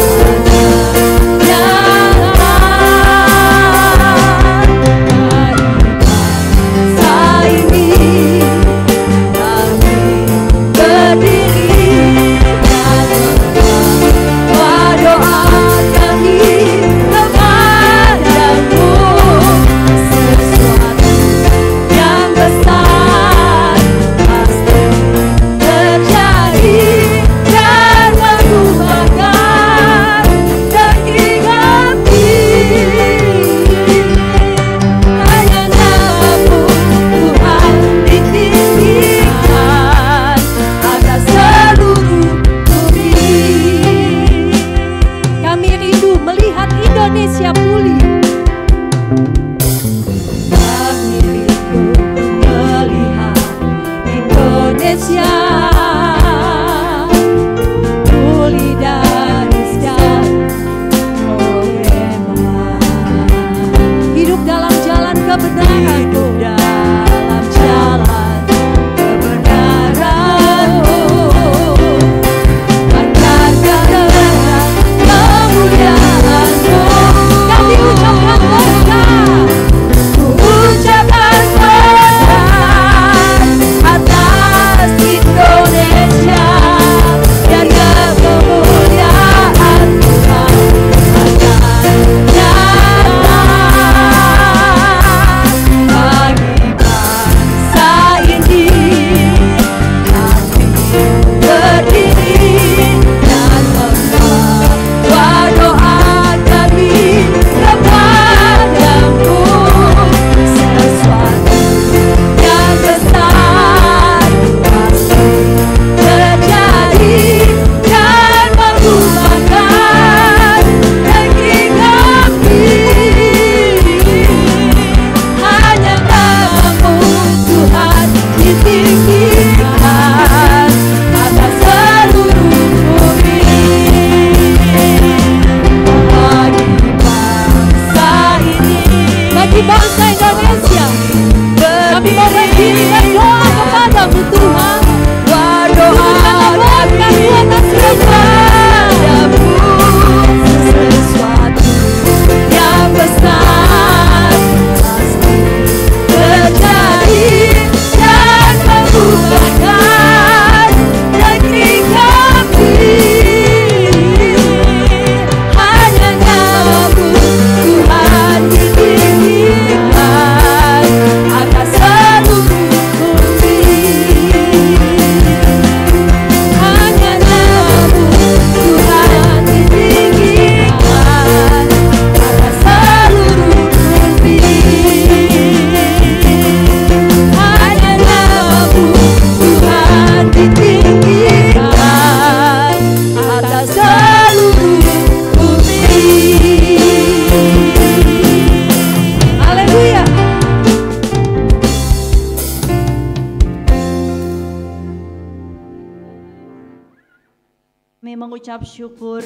berucap syukur.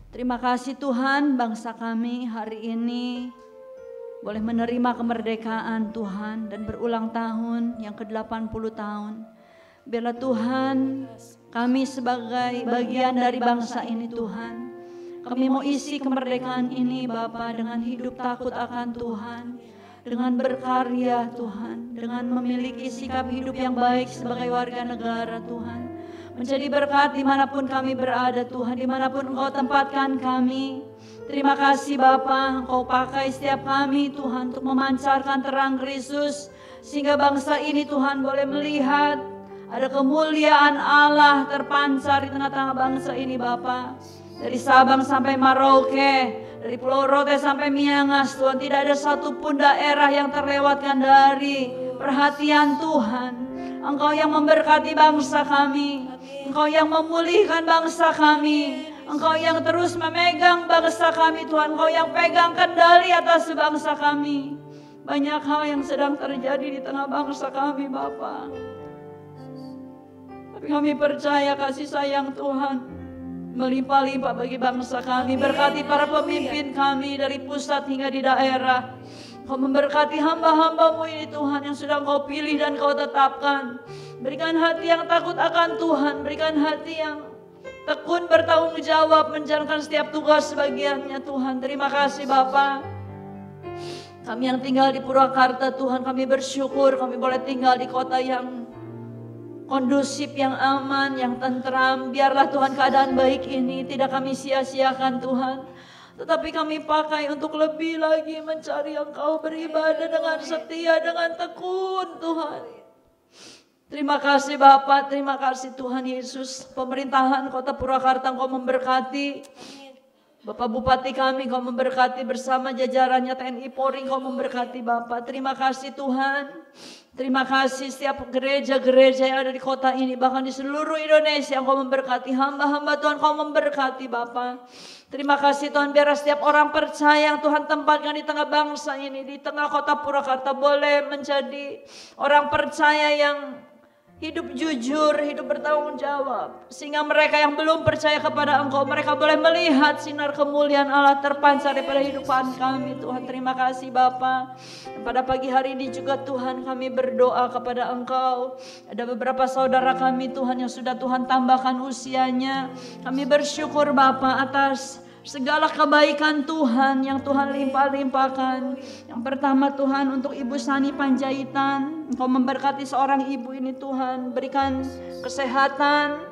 Terima kasih Tuhan, bangsa kami hari ini boleh menerima kemerdekaan Tuhan dan berulang tahun yang ke-80 tahun. Biarlah Tuhan, kami sebagai bagian dari bangsa ini Tuhan, kami mau isi kemerdekaan ini Bapa dengan hidup takut akan Tuhan, dengan berkarya Tuhan, dengan memiliki sikap hidup yang baik sebagai warga negara Tuhan. Menjadi berkat dimanapun kami berada Tuhan, dimanapun Engkau tempatkan kami. Terima kasih Bapa, Engkau pakai setiap kami Tuhan untuk memancarkan terang Kristus, sehingga bangsa ini Tuhan boleh melihat ada kemuliaan Allah terpancar di tengah-tengah bangsa ini Bapa. Dari Sabang sampai Merauke, dari Pulau Rote sampai Miangas Tuhan, tidak ada satupun daerah yang terlewatkan dari perhatian Tuhan. Engkau yang memberkati bangsa kami, Engkau yang memulihkan bangsa kami, Engkau yang terus memegang bangsa kami Tuhan, Engkau yang pegang kendali atas bangsa kami. Banyak hal yang sedang terjadi di tengah bangsa kami Bapa, tapi kami percaya kasih sayang Tuhan melimpah-limpah bagi bangsa kami. Berkati para pemimpin kami dari pusat hingga di daerah. Kau memberkati hamba-hambamu ini Tuhan yang sudah Kau pilih dan Kau tetapkan. Berikan hati yang takut akan Tuhan, berikan hati yang tekun bertanggung jawab menjalankan setiap tugas sebagiannya Tuhan. Terima kasih Bapa. Kami yang tinggal di Purwakarta Tuhan, kami bersyukur kami boleh tinggal di kota yang kondusif, yang aman, yang tentram. Biarlah Tuhan keadaan baik ini tidak kami sia-siakan Tuhan, tetapi kami pakai untuk lebih lagi mencari Engkau, beribadah dengan setia, dengan tekun Tuhan. Terima kasih Bapa, terima kasih Tuhan Yesus. Pemerintahan Kota Purwakarta Engkau memberkati. Bapak Bupati kami Engkau memberkati bersama jajarannya TNI Polri, Engkau memberkati Bapak. Terima kasih Tuhan. Terima kasih setiap gereja-gereja yang ada di kota ini, bahkan di seluruh Indonesia Engkau memberkati hamba-hamba Tuhan, Engkau memberkati Bapak. Terima kasih Tuhan, biar setiap orang percaya yang Tuhan tempatkan di tengah bangsa ini, di tengah kota Purwakarta, boleh menjadi orang percaya yang hidup jujur, hidup bertanggung jawab. Sehingga mereka yang belum percaya kepada Engkau, mereka boleh melihat sinar kemuliaan Allah terpancar daripada kehidupan kami Tuhan. Terima kasih Bapa. Pada pagi hari ini juga Tuhan kami berdoa kepada Engkau. Ada beberapa saudara kami Tuhan yang sudah Tuhan tambahkan usianya. Kami bersyukur Bapa atas segala kebaikan Tuhan yang Tuhan limpah-limpahkan. Yang pertama Tuhan untuk Ibu Sani Panjaitan, Engkau memberkati seorang ibu ini Tuhan, berikan kesehatan,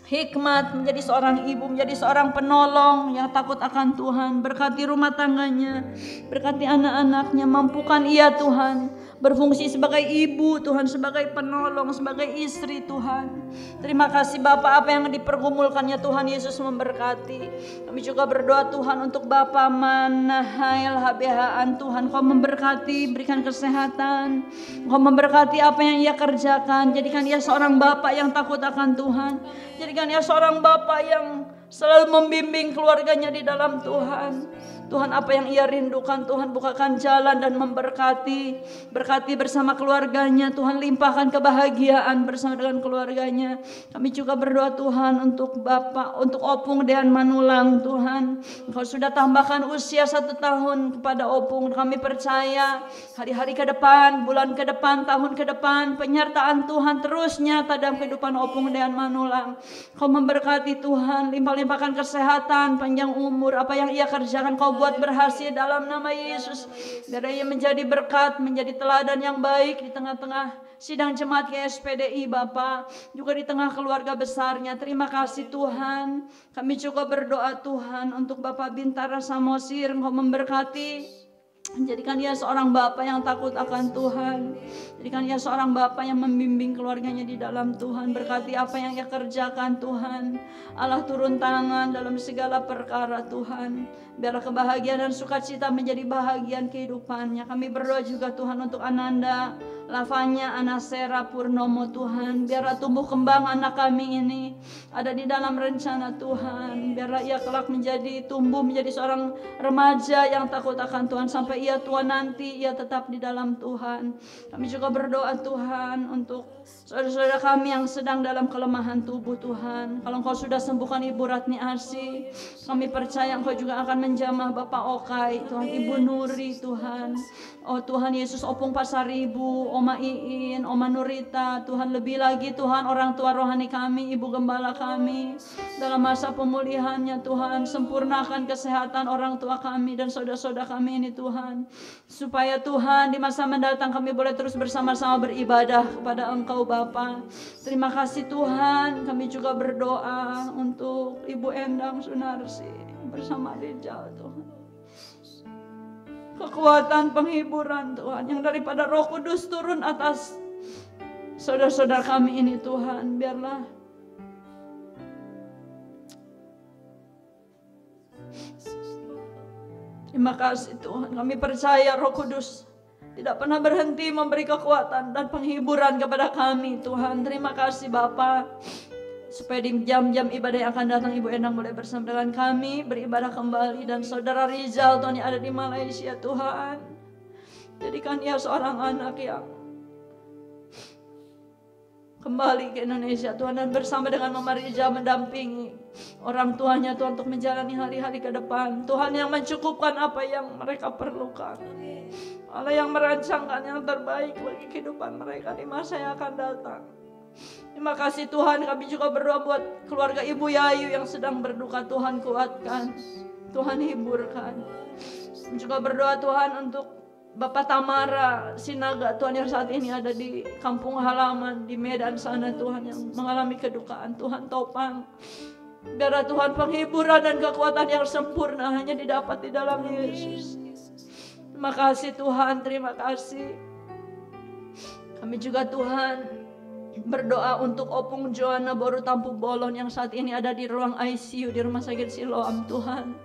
hikmat menjadi seorang ibu, menjadi seorang penolong yang takut akan Tuhan. Berkati rumah tangganya, berkati anak-anaknya, mampukan ia Tuhan berfungsi sebagai ibu Tuhan, sebagai penolong, sebagai istri Tuhan. Terima kasih Bapak, apa yang dipergumulkannya Tuhan Yesus memberkati. Kami juga berdoa Tuhan untuk Bapak Manahail HBH-an Tuhan, Kau memberkati, berikan kesehatan, Kau memberkati apa yang ia kerjakan. Jadikan ia seorang Bapak yang takut akan Tuhan, jadikan ia seorang Bapak yang selalu membimbing keluarganya di dalam Tuhan. Tuhan, apa yang ia rindukan Tuhan, bukakan jalan dan memberkati. Berkati bersama keluarganya Tuhan, limpahkan kebahagiaan bersama dengan keluarganya. Kami juga berdoa Tuhan untuk Bapak, untuk Opung Dean Manulang Tuhan. Engkau sudah tambahkan usia 1 tahun kepada Opung. Kami percaya hari-hari ke depan, bulan ke depan, tahun ke depan, penyertaan Tuhan terus nyata dalam kehidupan Opung Dean Manulang. Kau memberkati Tuhan, limpah-limpahkan kesehatan, panjang umur. Apa yang ia kerjakan Kau buat berhasil dalam nama Yesus. Biar ia menjadi berkat, menjadi teladan yang baik di tengah-tengah sidang jemaat GSPDI Bapak, juga di tengah keluarga besarnya. Terima kasih Tuhan. Kami juga berdoa Tuhan untuk Bapak Bintara Samosir, Engkau memberkati. Jadikan ia seorang Bapa yang takut akan Tuhan. Jadikan ia seorang Bapa yang membimbing keluarganya di dalam Tuhan. Berkati apa yang ia kerjakan Tuhan. Allah turun tangan dalam segala perkara Tuhan. Biarlah kebahagiaan dan sukacita menjadi bahagian kehidupannya. Kami berdoa juga Tuhan untuk Ananda, Lavanya, Anasera, Purnomo Tuhan. Biarlah tumbuh kembang anak kami ini ada di dalam rencana Tuhan. Biarlah ia kelak menjadi tumbuh menjadi seorang remaja yang takut akan Tuhan. Sampai ia tua nanti ia tetap di dalam Tuhan. Kami juga berdoa Tuhan untuk Saudara-saudara kami yang sedang dalam kelemahan tubuh Tuhan, kalau Engkau sudah sembuhkan Ibu Ratni Asih, kami percaya Engkau juga akan menjamah Bapak Okai, Tuhan, Ibu Nuri Tuhan. Oh Tuhan Yesus, Opung Pasaribu, Oma Iin, Oma Nurita, Tuhan lebih lagi Tuhan orang tua rohani kami, Ibu Gembala kami, dalam masa pemulihannya Tuhan, sempurnakan kesehatan orang tua kami dan saudara-saudara kami ini Tuhan. Supaya Tuhan di masa mendatang kami boleh terus bersama-sama beribadah kepada Engkau Bapa. Terima kasih Tuhan, kami juga berdoa untuk Ibu Endang Sunarsi bersama Rijal Tuhan. Kekuatan penghiburan Tuhan yang daripada Roh Kudus turun atas saudara-saudara kami ini Tuhan. Biarlah terima kasih Tuhan, kami percaya Roh Kudus tidak pernah berhenti memberi kekuatan dan penghiburan kepada kami Tuhan. Terima kasih Bapa, supaya di jam-jam ibadah yang akan datang Ibu Endang boleh bersama dengan kami beribadah kembali. Dan saudara Rizal Tuhan yang ada di Malaysia Tuhan, jadikan dia seorang anak yang kembali ke Indonesia Tuhan, dan bersama dengan Mama Rizal mendampingi orang tuanya Tuhan untuk menjalani hari-hari ke depan. Tuhan yang mencukupkan apa yang mereka perlukan, Allah yang merancangkan yang terbaik bagi kehidupan mereka di masa yang akan datang. Terima kasih Tuhan, kami juga berdoa buat keluarga Ibu Yayu yang sedang berduka. Tuhan kuatkan, Tuhan hiburkan. Juga berdoa Tuhan untuk Bapak Tamara Sinaga Tuhan yang saat ini ada di kampung halaman di Medan sana Tuhan, yang mengalami kedukaan. Tuhan topang, biar Tuhan penghiburan dan kekuatan yang sempurna hanya didapat di dalam Yesus. Terima kasih Tuhan, terima kasih. Kami juga Tuhan berdoa untuk Opung Joanna Boru Tampu Bolon yang saat ini ada di ruang ICU di Rumah Sakit Siloam Tuhan.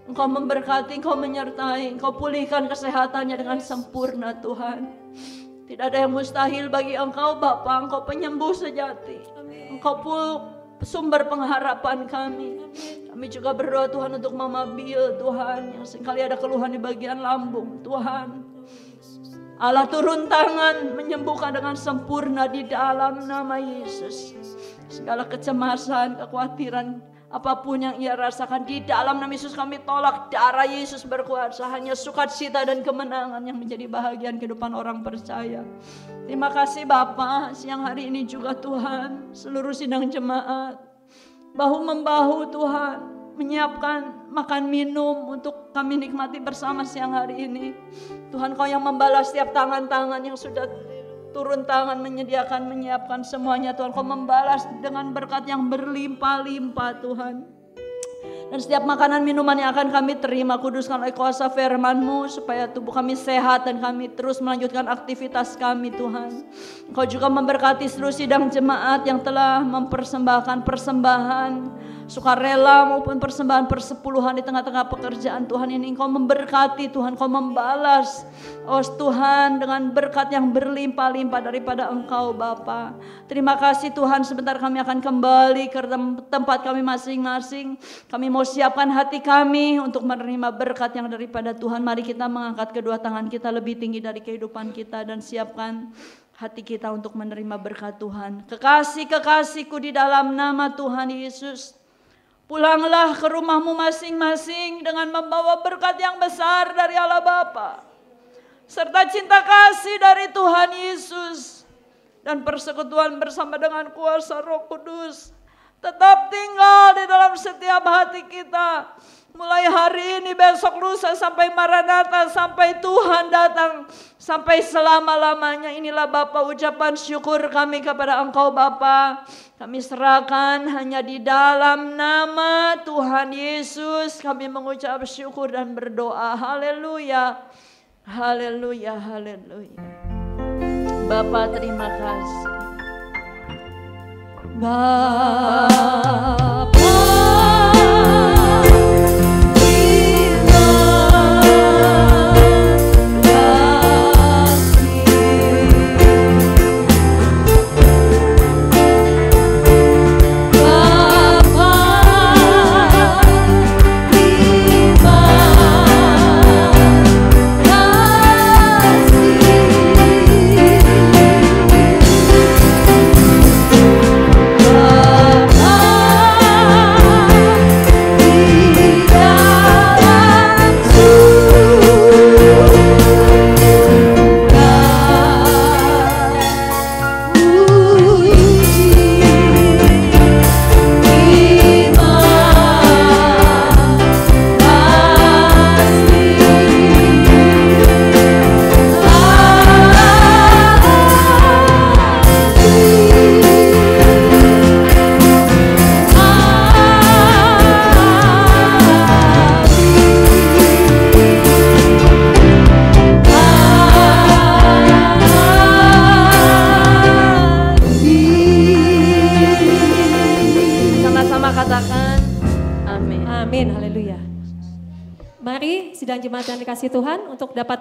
Engkau memberkati, Engkau menyertai, Engkau pulihkan kesehatannya dengan sempurna Tuhan. Tidak ada yang mustahil bagi Engkau Bapa, Engkau penyembuh sejati. Engkau sumber pengharapan kami. Kami juga berdoa Tuhan untuk Mama Bill Tuhan, yang seringkali ada keluhan di bagian lambung Tuhan. Allah turun tangan menyembuhkan dengan sempurna di dalam nama Yesus. Segala kecemasan, kekhawatiran, apapun yang ia rasakan di dalam nama Yesus kami tolak. Darah Yesus berkuasa, hanya sukacita dan kemenangan yang menjadi bahagian kehidupan orang percaya. Terima kasih Bapa, siang hari ini juga Tuhan, seluruh sidang jemaat bahu-membahu Tuhan menyiapkan makan minum untuk kami nikmati bersama siang hari ini. Tuhan, Kau yang membalas setiap tangan-tangan yang sudah turun tangan menyediakan, menyiapkan semuanya Tuhan. Kau membalas dengan berkat yang berlimpah-limpah Tuhan. Dan setiap makanan minuman yang akan kami terima, kuduskan oleh kuasa firman-Mu supaya tubuh kami sehat dan kami terus melanjutkan aktivitas kami Tuhan. Engkau juga memberkati seluruh sidang jemaat yang telah mempersembahkan persembahan sukarela maupun persembahan persepuluhan di tengah-tengah pekerjaan Tuhan ini. Engkau memberkati Tuhan, Engkau membalas Tuhan dengan berkat yang berlimpah-limpah daripada Engkau Bapa. Terima kasih Tuhan, sebentar kami akan kembali ke tempat kami masing-masing. Kami mau siapkan hati kami untuk menerima berkat yang daripada Tuhan. Mari kita mengangkat kedua tangan kita lebih tinggi dari kehidupan kita dan siapkan hati kita untuk menerima berkat Tuhan. Kekasih-kekasihku di dalam nama Tuhan Yesus, pulanglah ke rumahmu masing-masing dengan membawa berkat yang besar dari Allah Bapa, serta cinta kasih dari Tuhan Yesus, dan persekutuan bersama dengan kuasa Roh Kudus tetap tinggal di dalam setiap hati kita. Mulai hari ini, besok, lusa, sampai Maranatha, sampai Tuhan datang, sampai selama-lamanya. Inilah Bapa ucapan syukur kami kepada Engkau Bapa. Kami serahkan hanya di dalam nama Tuhan Yesus. Kami mengucap syukur dan berdoa. Haleluya, haleluya, haleluya. Bapa terima kasih. Bapa katakan amin. Amin, haleluya. Mari sidang jemaat yang dikasihi Tuhan untuk dapat